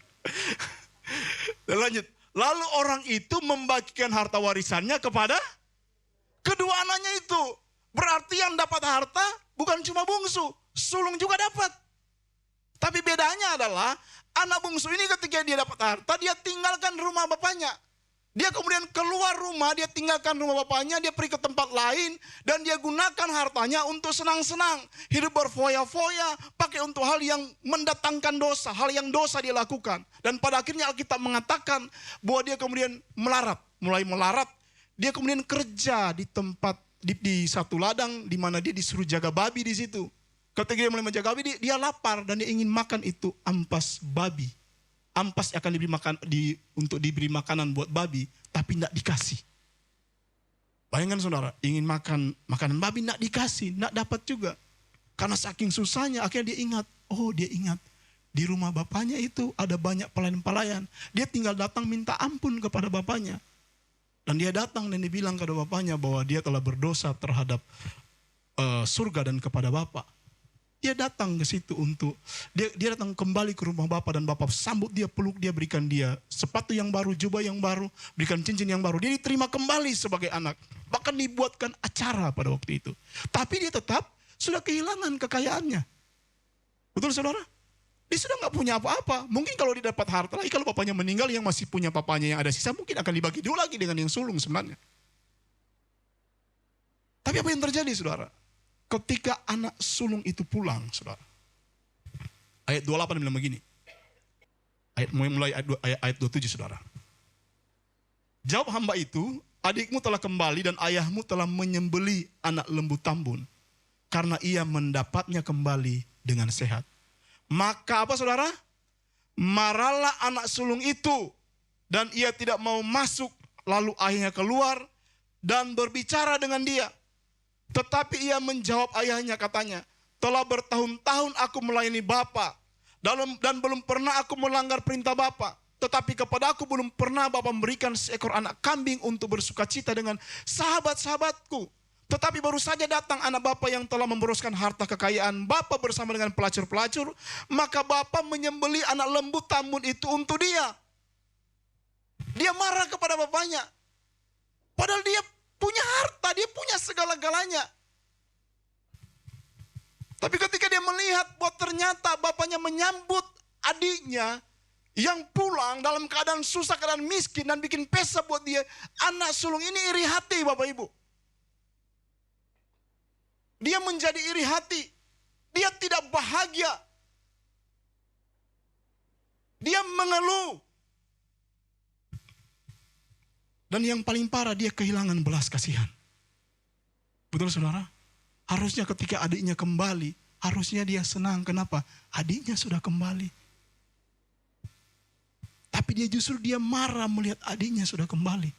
Dan lanjut. Lalu orang itu membagikan harta warisannya kepada kedua anaknya itu. Berarti yang dapat harta bukan cuma bungsu, sulung juga dapat. Tapi bedanya adalah anak bungsu ini ketika dia dapat harta, dia tinggalkan rumah bapaknya. Dia kemudian keluar rumah, dia tinggalkan rumah bapaknya, dia pergi ke tempat lain, dan dia gunakan hartanya untuk senang-senang. Hidup berfoya-foya, pakai untuk hal yang mendatangkan dosa, hal yang dosa dia lakukan. Dan pada akhirnya Alkitab mengatakan bahwa dia kemudian mulai melarat. Dia kemudian kerja di tempat, di satu ladang, di mana dia disuruh jaga babi di situ. Ketika dia mulai menjaga babi, dia lapar dan dia ingin makan itu ampas babi. Ampas akan untuk diberi makanan buat babi, tapi tidak dikasih. Bayangkan saudara, ingin makan makanan babi, tidak dikasih, tidak dapat juga. Karena saking susahnya, akhirnya dia ingat, di rumah bapaknya itu ada banyak pelayan-pelayan. Dia tinggal datang minta ampun kepada bapaknya. Dan dia datang dan dia bilang kepada bapaknya bahwa dia telah berdosa terhadap surga dan kepada bapak. Dia datang ke situ dia datang kembali ke rumah bapak, dan bapak sambut dia, peluk dia, berikan dia sepatu yang baru, jubah yang baru, berikan cincin yang baru. Dia diterima kembali sebagai anak. Bahkan dibuatkan acara pada waktu itu. Tapi dia tetap sudah kehilangan kekayaannya. Betul saudara? Dia sudah nggak punya apa-apa. Mungkin kalau dia dapat harta lagi, kalau bapaknya meninggal, yang masih punya papanya yang ada sisa mungkin akan dibagi dulu lagi dengan yang sulung sebenarnya. Tapi apa yang terjadi saudara? Ketika anak sulung itu pulang, saudara. Ayat 28 bilang begini. Mulai ayat 27, saudara. Jawab hamba itu, adikmu telah kembali dan ayahmu telah menyembeli anak lembu tambun. Karena ia mendapatnya kembali dengan sehat. Maka apa saudara? Marahlah anak sulung itu. Dan ia tidak mau masuk. Lalu ayahnya keluar dan berbicara dengan dia. Tetapi ia menjawab ayahnya, katanya, telah bertahun-tahun aku melayani Bapa, dan belum pernah aku melanggar perintah Bapa. Tetapi kepada aku belum pernah Bapa memberikan seekor anak kambing untuk bersukacita dengan sahabat-sahabatku. Tetapi baru saja datang anak Bapa yang telah memboroskan harta kekayaan Bapa bersama dengan pelacur-pelacur. Maka Bapa menyembeli anak lembu tambun itu untuk dia. Dia marah kepada bapaknya. Padahal dia punya harta, dia punya segala-galanya. Tapi ketika dia melihat bahwa ternyata bapaknya menyambut adiknya yang pulang dalam keadaan susah, keadaan miskin, dan bikin pesta buat dia, anak sulung ini iri hati Bapak Ibu. Dia menjadi iri hati. Dia tidak bahagia. Dia mengeluh. Dan yang paling parah, dia kehilangan belas kasihan. Betul saudara? Harusnya ketika adiknya kembali, harusnya dia senang. Kenapa? Adiknya sudah kembali. Tapi dia marah melihat adiknya sudah kembali.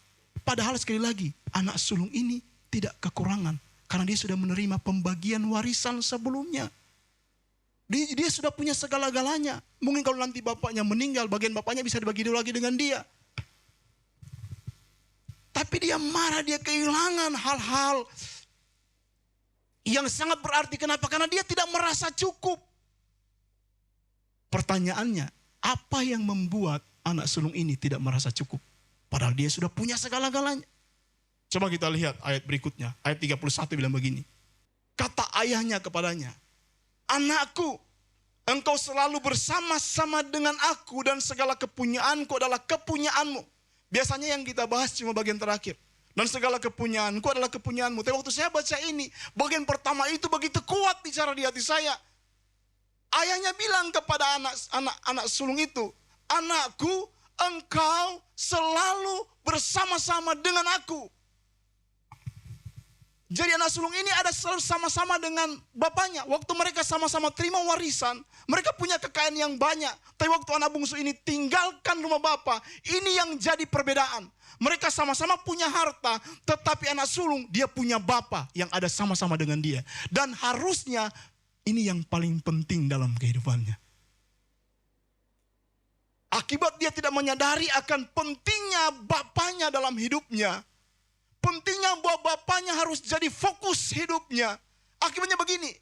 Padahal sekali lagi, anak sulung ini tidak kekurangan. Karena dia sudah menerima pembagian warisan sebelumnya. Dia sudah punya segala-galanya. Mungkin kalau nanti bapaknya meninggal, bagian bapaknya bisa dibagi dulu lagi dengan dia. Tapi dia marah, dia kehilangan hal-hal yang sangat berarti. Kenapa? Karena dia tidak merasa cukup. Pertanyaannya, apa yang membuat anak sulung ini tidak merasa cukup? Padahal dia sudah punya segala-galanya. Coba kita lihat ayat berikutnya. Ayat 31 bilang begini. Kata ayahnya kepadanya, anakku, engkau selalu bersama-sama dengan aku dan segala kepunyaanku adalah kepunyaanmu. Biasanya yang kita bahas cuma bagian terakhir. Dan segala kepunyaanku adalah kepunyaanmu. Tapi waktu saya baca ini, bagian pertama itu begitu kuat bicara di hati saya. Ayahnya bilang kepada anak sulung itu, anakku, engkau selalu bersama-sama dengan aku. Jadi anak sulung ini ada selalu sama-sama dengan bapaknya. Waktu mereka sama-sama terima warisan, mereka punya kekayaan yang banyak. Tapi waktu anak bungsu ini tinggalkan rumah bapak, ini yang jadi perbedaan. Mereka sama-sama punya harta, tetapi anak sulung dia punya bapak yang ada sama-sama dengan dia. Dan harusnya ini yang paling penting dalam kehidupannya. Akibat dia tidak menyadari akan pentingnya bapaknya dalam hidupnya. Pentingnya bahwa bapaknya harus jadi fokus hidupnya. Akibatnya begini.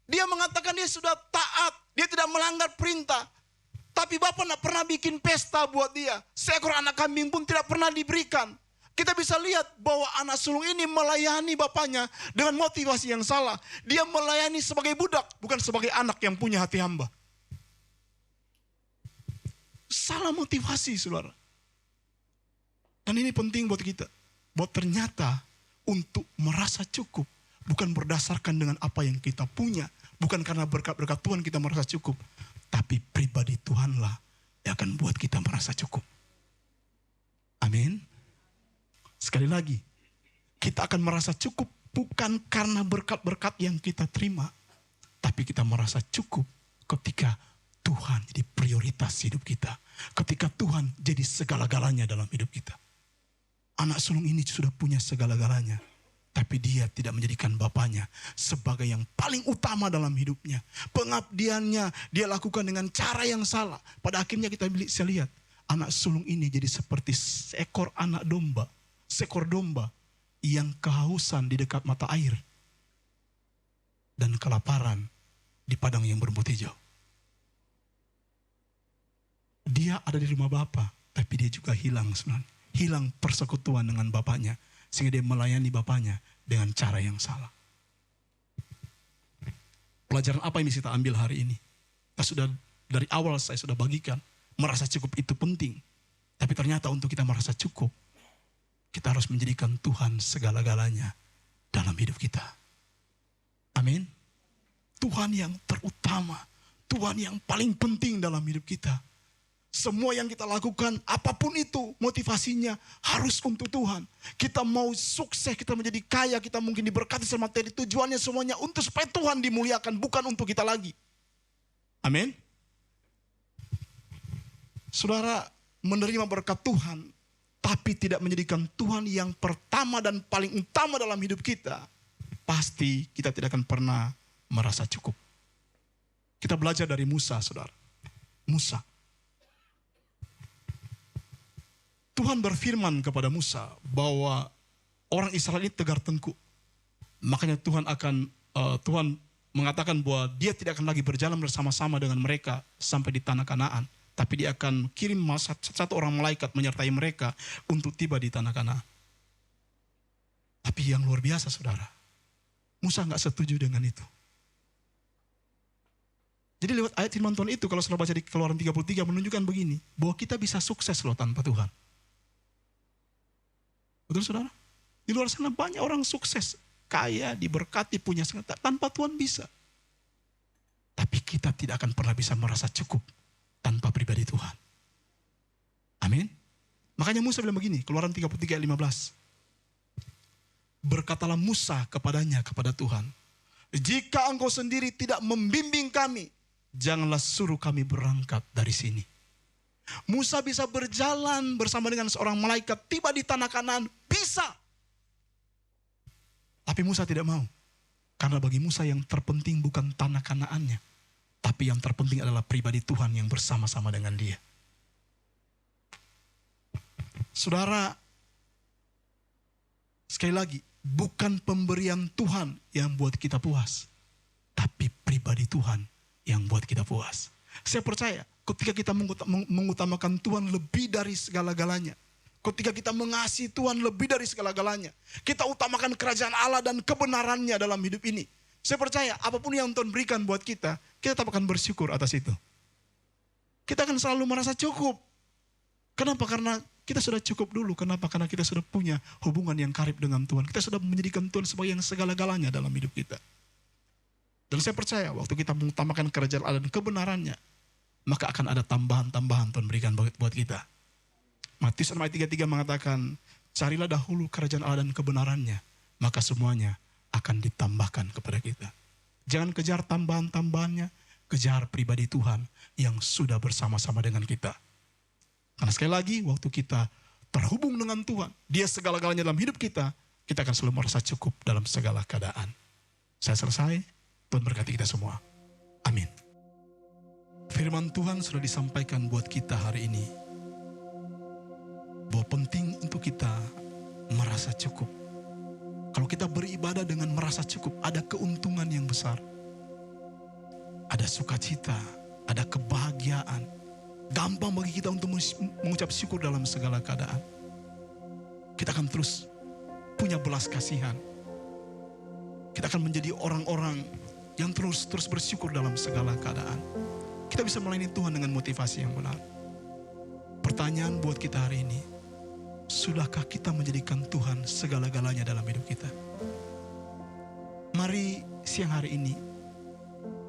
Dia mengatakan dia sudah taat. Dia tidak melanggar perintah. Tapi bapak tidak pernah bikin pesta buat dia. Seekor anak kambing pun tidak pernah diberikan. Kita bisa lihat bahwa anak sulung ini melayani bapaknya dengan motivasi yang salah. Dia melayani sebagai budak, bukan sebagai anak yang punya hati hamba. Salah motivasi, saudara. Dan ini penting buat kita. Bahwa ternyata untuk merasa cukup bukan berdasarkan dengan apa yang kita punya. Bukan karena berkat-berkat Tuhan kita merasa cukup. Tapi pribadi Tuhanlah yang akan buat kita merasa cukup. Amin. Sekali lagi, kita akan merasa cukup bukan karena berkat-berkat yang kita terima. Tapi kita merasa cukup ketika Tuhan jadi prioritas hidup kita. Ketika Tuhan jadi segala-galanya dalam hidup kita. Anak sulung ini sudah punya segala-galanya. Tapi dia tidak menjadikan bapaknya sebagai yang paling utama dalam hidupnya. Pengabdiannya dia lakukan dengan cara yang salah. Pada akhirnya kita bisa lihat. Anak sulung ini jadi seperti seekor anak domba. Seekor domba yang kehausan di dekat mata air. Dan kelaparan di padang yang berumput hijau. Dia ada di rumah bapak. Tapi dia juga hilang sebenarnya. Hilang persekutuan dengan bapaknya. Sehingga dia melayani bapaknya dengan cara yang salah. Pelajaran apa yang bisa kita ambil hari ini? Dari awal saya sudah bagikan. Merasa cukup itu penting. Tapi ternyata untuk kita merasa cukup. Kita harus menjadikan Tuhan segala-galanya dalam hidup kita. Amin. Tuhan yang terutama. Tuhan yang paling penting dalam hidup kita. Semua yang kita lakukan, apapun itu motivasinya harus untuk Tuhan. Kita mau sukses, kita menjadi kaya, kita mungkin diberkati sama materi, tujuannya semuanya untuk supaya Tuhan dimuliakan, bukan untuk kita lagi. Amin. Saudara menerima berkat Tuhan, tapi tidak menjadikan Tuhan yang pertama dan paling utama dalam hidup kita, pasti kita tidak akan pernah merasa cukup. Kita belajar dari Musa, saudara. Musa. Tuhan berfirman kepada Musa bahwa orang Israel ini tegar tengkuk. Makanya Tuhan mengatakan bahwa dia tidak akan lagi berjalan bersama-sama dengan mereka sampai di tanah Kanaan. Tapi dia akan kirim satu orang malaikat menyertai mereka untuk tiba di tanah Kanaan. Tapi yang luar biasa saudara, Musa gak setuju dengan itu. Jadi lewat ayat firman Tuhan itu, kalau saudara baca di Keluaran 33 menunjukkan begini, bahwa kita bisa sukses loh tanpa Tuhan. Betul saudara? Di luar sana banyak orang sukses. kaya, diberkati, punya senjata. Tanpa Tuhan bisa. Tapi kita tidak akan pernah bisa merasa cukup tanpa pribadi Tuhan. Amin. Makanya Musa bilang begini, Keluaran 33 ayat 15. Berkatalah Musa kepadanya, kepada Tuhan, jika engkau sendiri tidak membimbing kami, janganlah suruh kami berangkat dari sini. Musa bisa berjalan bersama dengan seorang malaikat, tiba di tanah Kanaan, bisa. Tapi Musa tidak mau. Karena bagi Musa yang terpenting bukan tanah Kanaannya, tapi yang terpenting adalah pribadi Tuhan yang bersama-sama dengan dia. Saudara, sekali lagi, bukan pemberian Tuhan yang buat kita puas, tapi pribadi Tuhan yang buat kita puas. Saya percaya ketika kita mengutamakan Tuhan lebih dari segala-galanya, ketika kita mengasihi Tuhan lebih dari segala-galanya, kita utamakan kerajaan Allah dan kebenarannya dalam hidup ini. Saya percaya apapun yang Tuhan berikan buat kita tetap akan bersyukur atas itu. Kita akan selalu merasa cukup. Kenapa? Karena kita sudah cukup dulu. Kenapa? Karena kita sudah punya hubungan yang karib dengan Tuhan. Kita sudah menjadikan Tuhan sebagai yang segala-galanya dalam hidup kita. Dan saya percaya waktu kita mengutamakan kerajaan Allah dan kebenarannya, maka akan ada tambahan-tambahan Tuhan berikan buat kita. Matius 6 ayat 33 mengatakan, carilah dahulu kerajaan Allah dan kebenarannya, maka semuanya akan ditambahkan kepada kita. Jangan kejar tambahan-tambahannya, kejar pribadi Tuhan yang sudah bersama-sama dengan kita. Karena sekali lagi, waktu kita terhubung dengan Tuhan, dia segala-galanya dalam hidup kita akan selalu merasa cukup dalam segala keadaan. Saya selesai, Tuhan berkati kita semua. Amin. Firman Tuhan sudah disampaikan buat kita hari ini, bahwa penting untuk kita merasa cukup. Kalau kita beribadah dengan merasa cukup, ada keuntungan yang besar. Ada sukacita, ada kebahagiaan. Gampang bagi kita untuk mengucap syukur dalam segala keadaan. Kita akan terus punya belas kasihan. Kita akan menjadi orang-orang yang terus bersyukur dalam segala keadaan. Kita bisa melayani Tuhan dengan motivasi yang benar. Pertanyaan buat kita hari ini, sudahkah kita menjadikan Tuhan segala-galanya dalam hidup kita? Mari siang hari ini,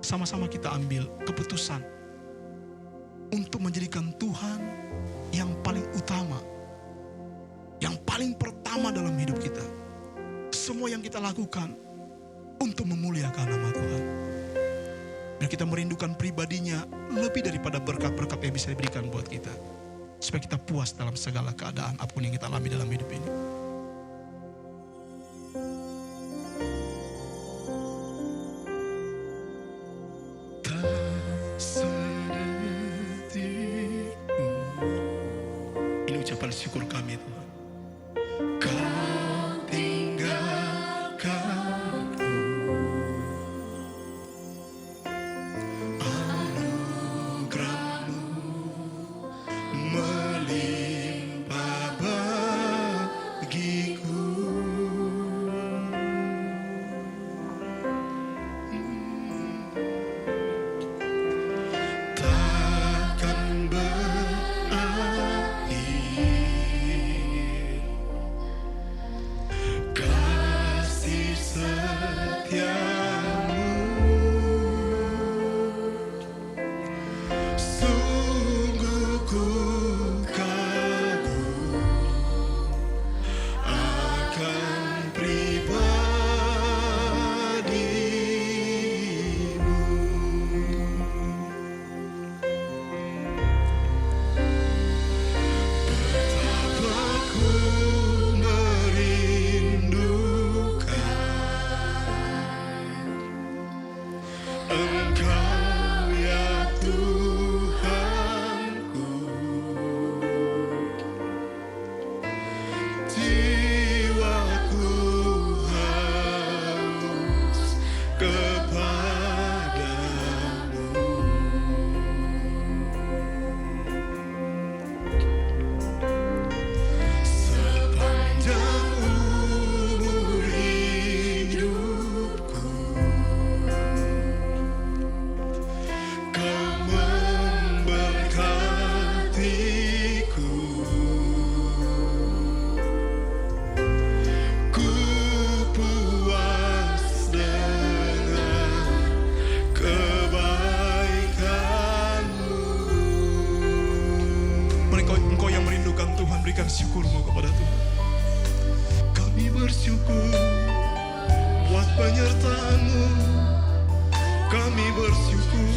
sama-sama kita ambil keputusan untuk menjadikan Tuhan yang paling utama, yang paling pertama dalam hidup kita. Semua yang kita lakukan untuk memuliakan nama Tuhan. Dan kita merindukan pribadinya lebih daripada berkat-berkat yang bisa diberikan buat kita. Supaya kita puas dalam segala keadaan apapun yang kita alami dalam hidup ini. Ini ucapan syukur kami Tuhan. Kau tinggalkanku, anugerah-Mu melimpah bagiku. Takkan berakhir syukurmu kepada Tuhan. Kami bersyukur buat penyertaan-Mu. Kami bersyukur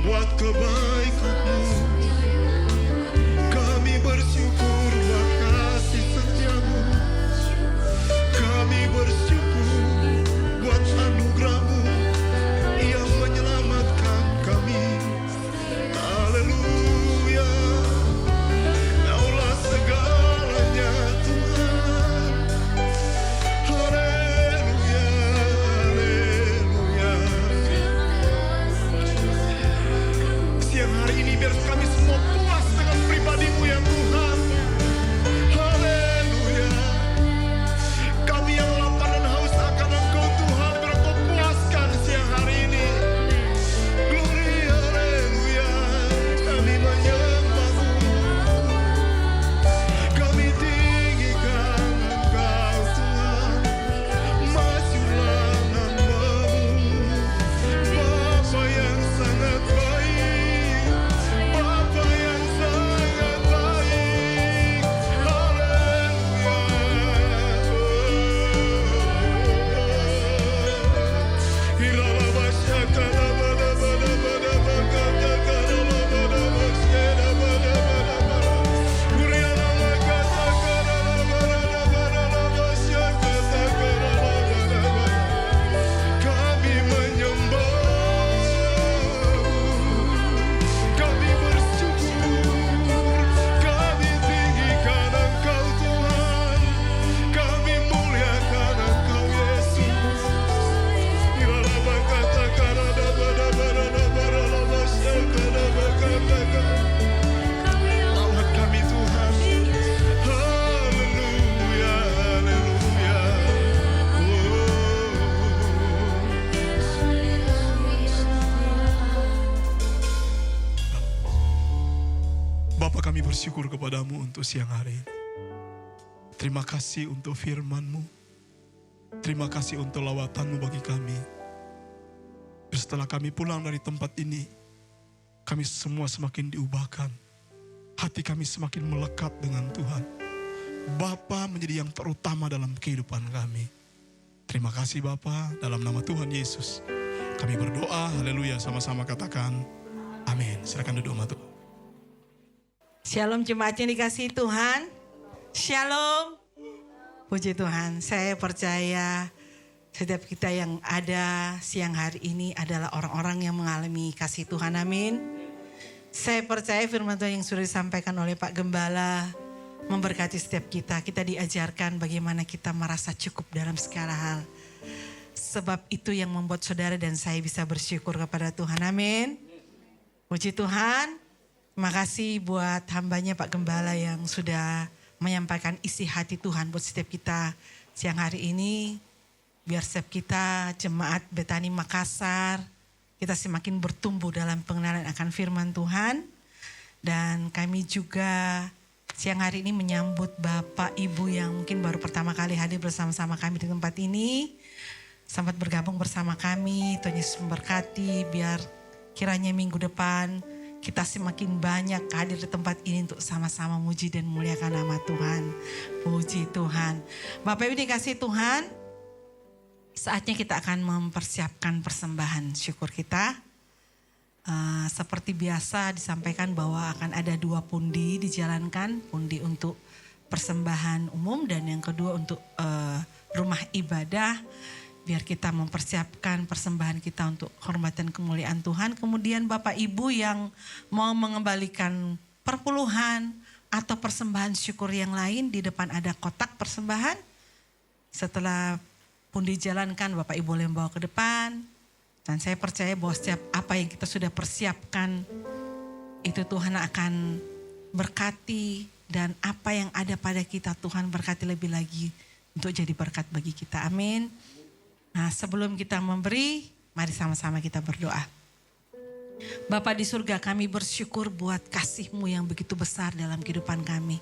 buat kebaikan-Mu. Kami bersyukur buat kasih setia-Mu. Kami bersyukur buat anugerah-Mu yang menyelamatkan kami. Haleluya. Kaulah segalanya Tuhan. Haleluya, haleluya. Siang hari ini biar kami semua puas dengan pribadi-Mu ya Tuhan. Haleluya. Kami yang lapar dan haus akan Engkau Tuhan, biar Engkau puaskan siang hari ini. Gloria, haleluya. Kami menyembah-Mu. Kami tinggikan Engkau Tuhan. Majulah nama-Mu. Bapa yang sangat baik. Bapa yang sangat baik. Kami menyembah, kami bersyukur, kami tinggikan Engkau Tuhan, kami muliakan Engkau Yesus. Lawat kami Tuhan. Haleluya, haleluya. Bapa, kami bersyukur kepadamu untuk siang hari ini. Terima kasih untuk firman-Mu. Terima kasih untuk lawatan-Mu bagi kami. Setelah kami pulang dari tempat ini, kami semua semakin diubahkan. Hati kami semakin melekat dengan Tuhan. Bapa menjadi yang terutama dalam kehidupan kami. Terima kasih Bapa, dalam nama Tuhan Yesus. Kami berdoa, haleluya, sama-sama katakan amin. Silakan duduk Matu. Shalom jemaat yang dikasihi Tuhan. Shalom. Puji Tuhan, saya percaya setiap kita yang ada siang hari ini adalah orang-orang yang mengalami kasih Tuhan, amin. Saya percaya firman Tuhan yang sudah disampaikan oleh Pak Gembala memberkati setiap kita. Kita diajarkan bagaimana kita merasa cukup dalam segala hal. Sebab itu yang membuat saudara dan saya bisa bersyukur kepada Tuhan, amin. Puji Tuhan. Terima kasih buat hambanya Pak Gembala yang sudah menyampaikan isi hati Tuhan buat setiap kita siang hari ini. Biar setiap kita jemaat Betani Makassar, kita semakin bertumbuh dalam pengenalan akan firman Tuhan. Dan kami juga siang hari ini menyambut Bapak Ibu yang mungkin baru pertama kali hadir bersama-sama kami di tempat ini. Selamat bergabung bersama kami, Tuhan Yesus memberkati, biar kiranya minggu depan kita semakin banyak hadir di tempat ini untuk sama-sama muji dan muliakan nama Tuhan. Puji Tuhan. Bapak Ibu dikasih Tuhan, saatnya kita akan mempersiapkan persembahan syukur kita. Seperti biasa disampaikan bahwa akan ada 2 pundi dijalankan. Pundi untuk persembahan umum dan yang kedua untuk rumah ibadah. Biar kita mempersiapkan persembahan kita untuk hormatan kemuliaan Tuhan. Kemudian Bapak Ibu yang mau mengembalikan perpuluhan atau persembahan syukur yang lain, di depan ada kotak persembahan. Setelah pun dijalankan, Bapak Ibu boleh bawa ke depan. Dan saya percaya bahwa setiap apa yang kita sudah persiapkan, itu Tuhan akan berkati. Dan apa yang ada pada kita Tuhan berkati lebih lagi untuk jadi berkat bagi kita. Amin. Nah, sebelum kita memberi, mari sama-sama kita berdoa. Bapa di surga, kami bersyukur buat kasih-Mu yang begitu besar dalam kehidupan kami.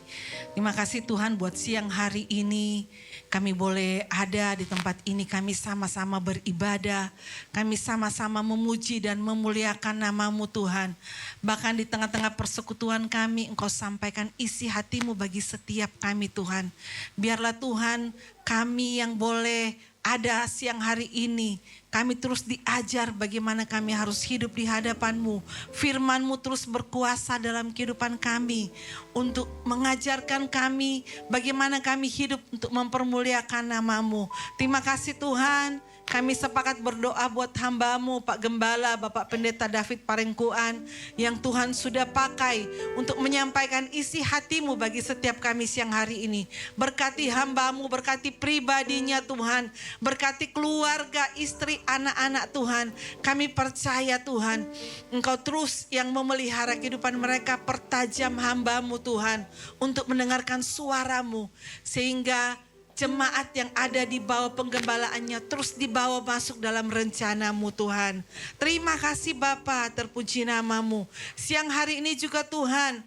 Terima kasih Tuhan buat siang hari ini kami boleh ada di tempat ini, kami sama-sama beribadah, kami sama-sama memuji dan memuliakan nama-Mu Tuhan. Bahkan di tengah-tengah persekutuan kami, Engkau sampaikan isi hati-Mu bagi setiap kami Tuhan. Biarlah Tuhan kami yang boleh ada siang hari ini, kami terus diajar bagaimana kami harus hidup di hadapan-Mu. Firman-Mu terus berkuasa dalam kehidupan kami untuk mengajarkan kami bagaimana kami hidup untuk mempermuliakan nama-Mu. Terima kasih Tuhan. Kami sepakat berdoa buat hamba-Mu Pak Gembala, Bapak Pendeta David Parengkuan yang Tuhan sudah pakai untuk menyampaikan isi hati-Mu bagi setiap kami siang hari ini. Berkati hamba-Mu, berkati pribadinya Tuhan, berkati keluarga, istri, anak-anak Tuhan. Kami percaya Tuhan, Engkau terus yang memelihara kehidupan mereka, pertajam hamba-Mu Tuhan untuk mendengarkan suara-Mu sehingga jemaat yang ada di bawah penggembalaannya terus dibawa masuk dalam rencana-Mu Tuhan. Terima kasih Bapa, terpuji nama-Mu. Siang hari ini juga Tuhan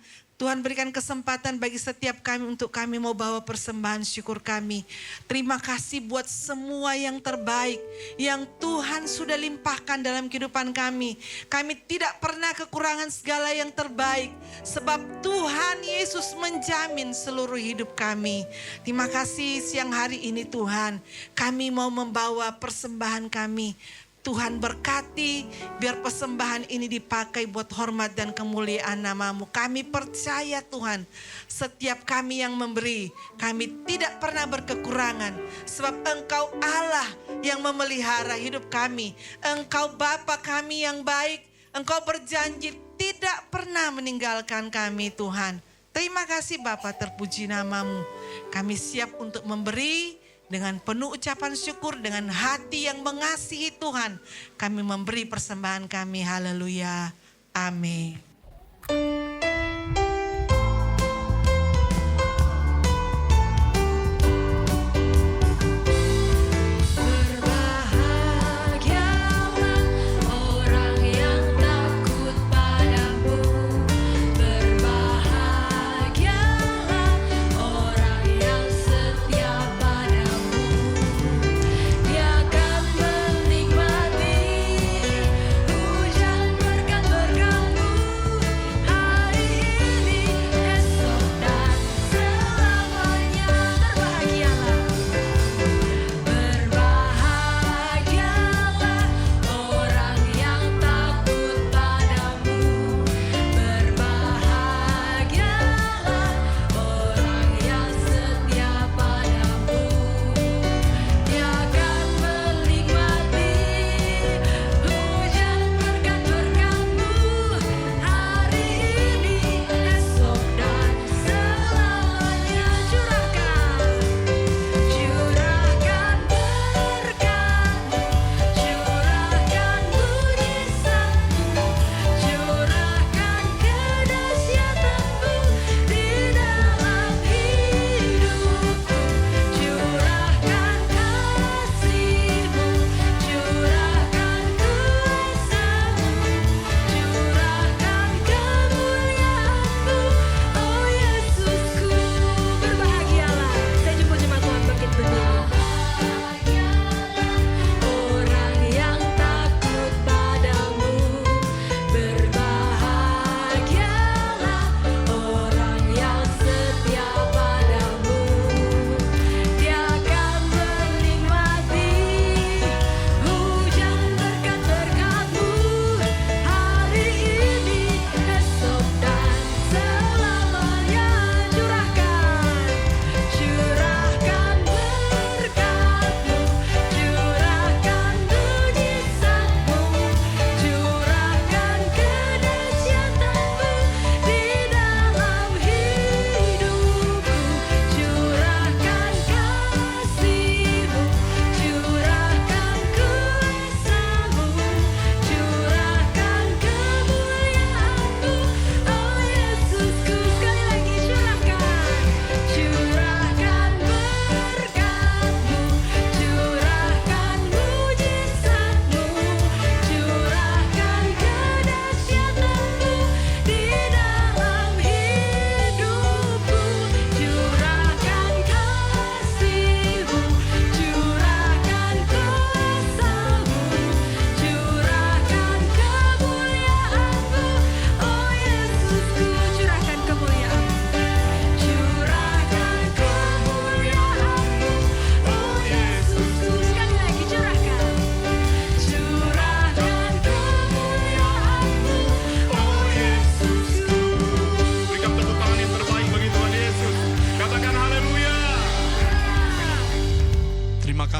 berikan kesempatan bagi setiap kami untuk kami mau bawa persembahan syukur kami. Terima kasih buat semua yang terbaik yang Tuhan sudah limpahkan dalam kehidupan kami. Kami tidak pernah kekurangan segala yang terbaik sebab Tuhan Yesus menjamin seluruh hidup kami. Terima kasih siang hari ini Tuhan, kami mau membawa persembahan kami. Tuhan berkati, biar persembahan ini dipakai buat hormat dan kemuliaan nama-Mu. Kami percaya Tuhan, setiap kami yang memberi, kami tidak pernah berkekurangan. Sebab Engkau Allah yang memelihara hidup kami. Engkau Bapa kami yang baik, Engkau berjanji tidak pernah meninggalkan kami Tuhan. Terima kasih Bapa, terpuji nama-Mu. Kami siap untuk memberi dengan penuh ucapan syukur, dengan hati yang mengasihi Tuhan. Kami memberi persembahan kami, haleluya, amin. Berbahagialah orang yang takut padamu. Berbahagialah orang yang setia padamu. Dia akan menikmati hujan berkat-berkat-Mu.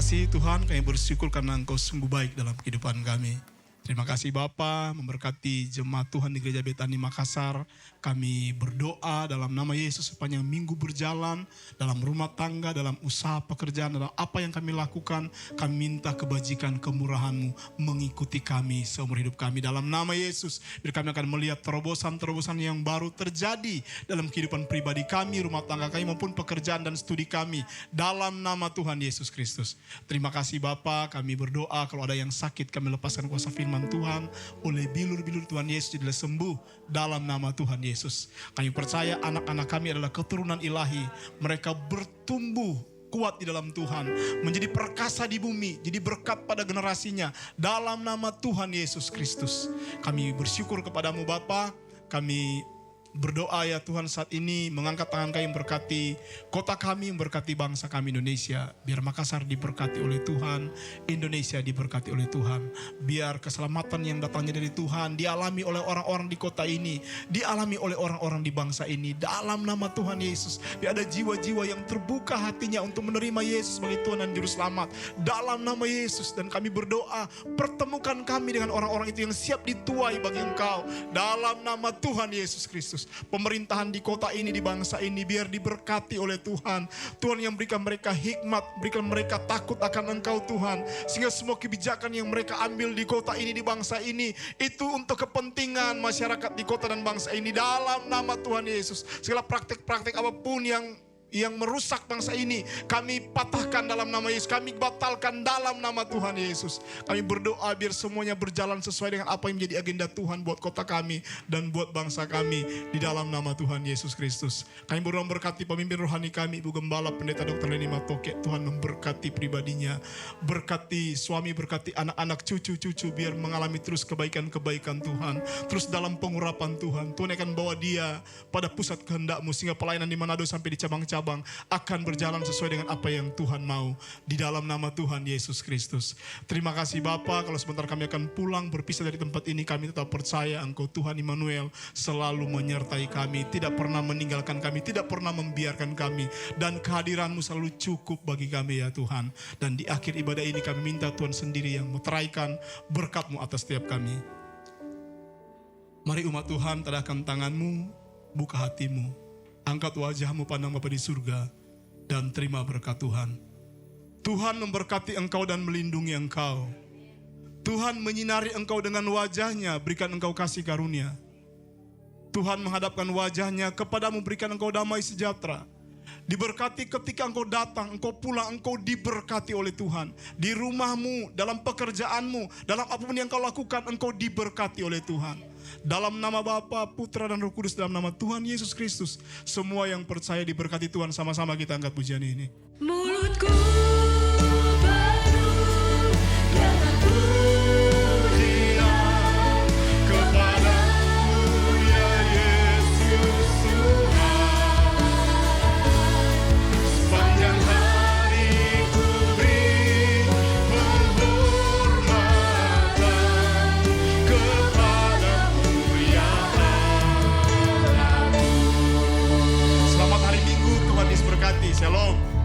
kasih Tuhan, kami bersyukur karena Engkau sungguh baik dalam kehidupan kami. Terima kasih Bapa, memberkati jemaat Tuhan di Gereja Betani Makassar. Kami berdoa dalam nama Yesus sepanjang minggu berjalan, dalam rumah tangga, dalam usaha pekerjaan, dalam apa yang kami lakukan. Kami minta kebajikan kemurahan-Mu mengikuti kami seumur hidup kami. Dalam nama Yesus, biar kami akan melihat terobosan-terobosan yang baru terjadi dalam kehidupan pribadi kami, rumah tangga kami maupun pekerjaan dan studi kami. Dalam nama Tuhan Yesus Kristus. Terima kasih Bapa, kami berdoa kalau ada yang sakit kami lepaskan kuasa firman Tuhan, oleh bilur-bilur Tuhan Yesus jadilah sembuh dalam nama Tuhan Yesus. Kami percaya anak-anak kami adalah keturunan ilahi. Mereka bertumbuh kuat di dalam Tuhan, menjadi perkasa di bumi, jadi berkat pada generasinya dalam nama Tuhan Yesus Kristus. Kami bersyukur kepadamu Bapa. Kami berdoa ya Tuhan saat ini, mengangkat tangan kami memberkati kota kami, memberkati bangsa kami Indonesia. Biar Makassar diberkati oleh Tuhan, Indonesia diberkati oleh Tuhan. Biar keselamatan yang datangnya dari Tuhan dialami oleh orang-orang di kota ini, dialami oleh orang-orang di bangsa ini. Dalam nama Tuhan Yesus, biar ada jiwa-jiwa yang terbuka hatinya untuk menerima Yesus sebagai Tuhan dan Juru Selamat. Dalam nama Yesus, dan kami berdoa, pertemukan kami dengan orang-orang itu yang siap dituai bagi Engkau. Dalam nama Tuhan Yesus Kristus. Pemerintahan di kota ini, di bangsa ini, biar diberkati oleh Tuhan. Tuhan yang berikan mereka hikmat, berikan mereka takut akan Engkau Tuhan. Sehingga semua kebijakan yang mereka ambil di kota ini, di bangsa ini, itu untuk kepentingan masyarakat di kota dan bangsa ini. Dalam nama Tuhan Yesus. Segala praktek-praktek apapun yang merusak bangsa ini, kami patahkan dalam nama Yesus. Kami batalkan dalam nama Tuhan Yesus. Kami berdoa biar semuanya berjalan sesuai dengan apa yang menjadi agenda Tuhan buat kota kami dan buat bangsa kami di dalam nama Tuhan Yesus Kristus. Kami berdoa berkati pemimpin rohani kami, Ibu Gembala Pendeta Dr. Leni Matoke. Tuhan memberkati pribadinya, berkati suami, berkati anak-anak, cucu-cucu, biar mengalami terus kebaikan-kebaikan Tuhan, terus dalam pengurapan Tuhan. Tuhan akan bawa dia pada pusat kehendak-Mu, sehingga pelayanan di Manado sampai di cabang-cabang akan berjalan sesuai dengan apa yang Tuhan mau, di dalam nama Tuhan Yesus Kristus. Terima kasih Bapa. Kalau sebentar kami akan pulang berpisah dari tempat ini, kami tetap percaya Engkau Tuhan Immanuel selalu menyertai kami, tidak pernah meninggalkan kami, tidak pernah membiarkan kami, dan kehadiran-Mu selalu cukup bagi kami ya Tuhan. Dan di akhir ibadah ini kami minta Tuhan sendiri yang meteraikan berkat-Mu atas setiap kami. Mari umat Tuhan, tadahkan tangan-Mu, buka hati-Mu, angkat wajah-Mu pandang Bapa di surga, dan terima berkat Tuhan. Tuhan memberkati engkau dan melindungi engkau. Tuhan menyinari engkau dengan wajah-Nya, berikan engkau kasih karunia. Tuhan menghadapkan wajah-Nya kepadamu, berikan engkau damai sejahtera. Diberkati ketika engkau datang, engkau pulang, engkau diberkati oleh Tuhan. Di rumahmu, dalam pekerjaanmu, dalam apapun yang kau lakukan, engkau diberkati oleh Tuhan. Dalam nama Bapa, Putra dan Roh Kudus, dalam nama Tuhan Yesus Kristus, semua yang percaya diberkati Tuhan. Sama-sama kita angkat pujian ini. Mulutku penuh dengan pujian kepadamu ya Yesus Tuhan. Sepanjang hari ku beri penghormatan kepadamu ya Allah. Selamat hari Minggu, Tuhan Yesus berkati. Shalom.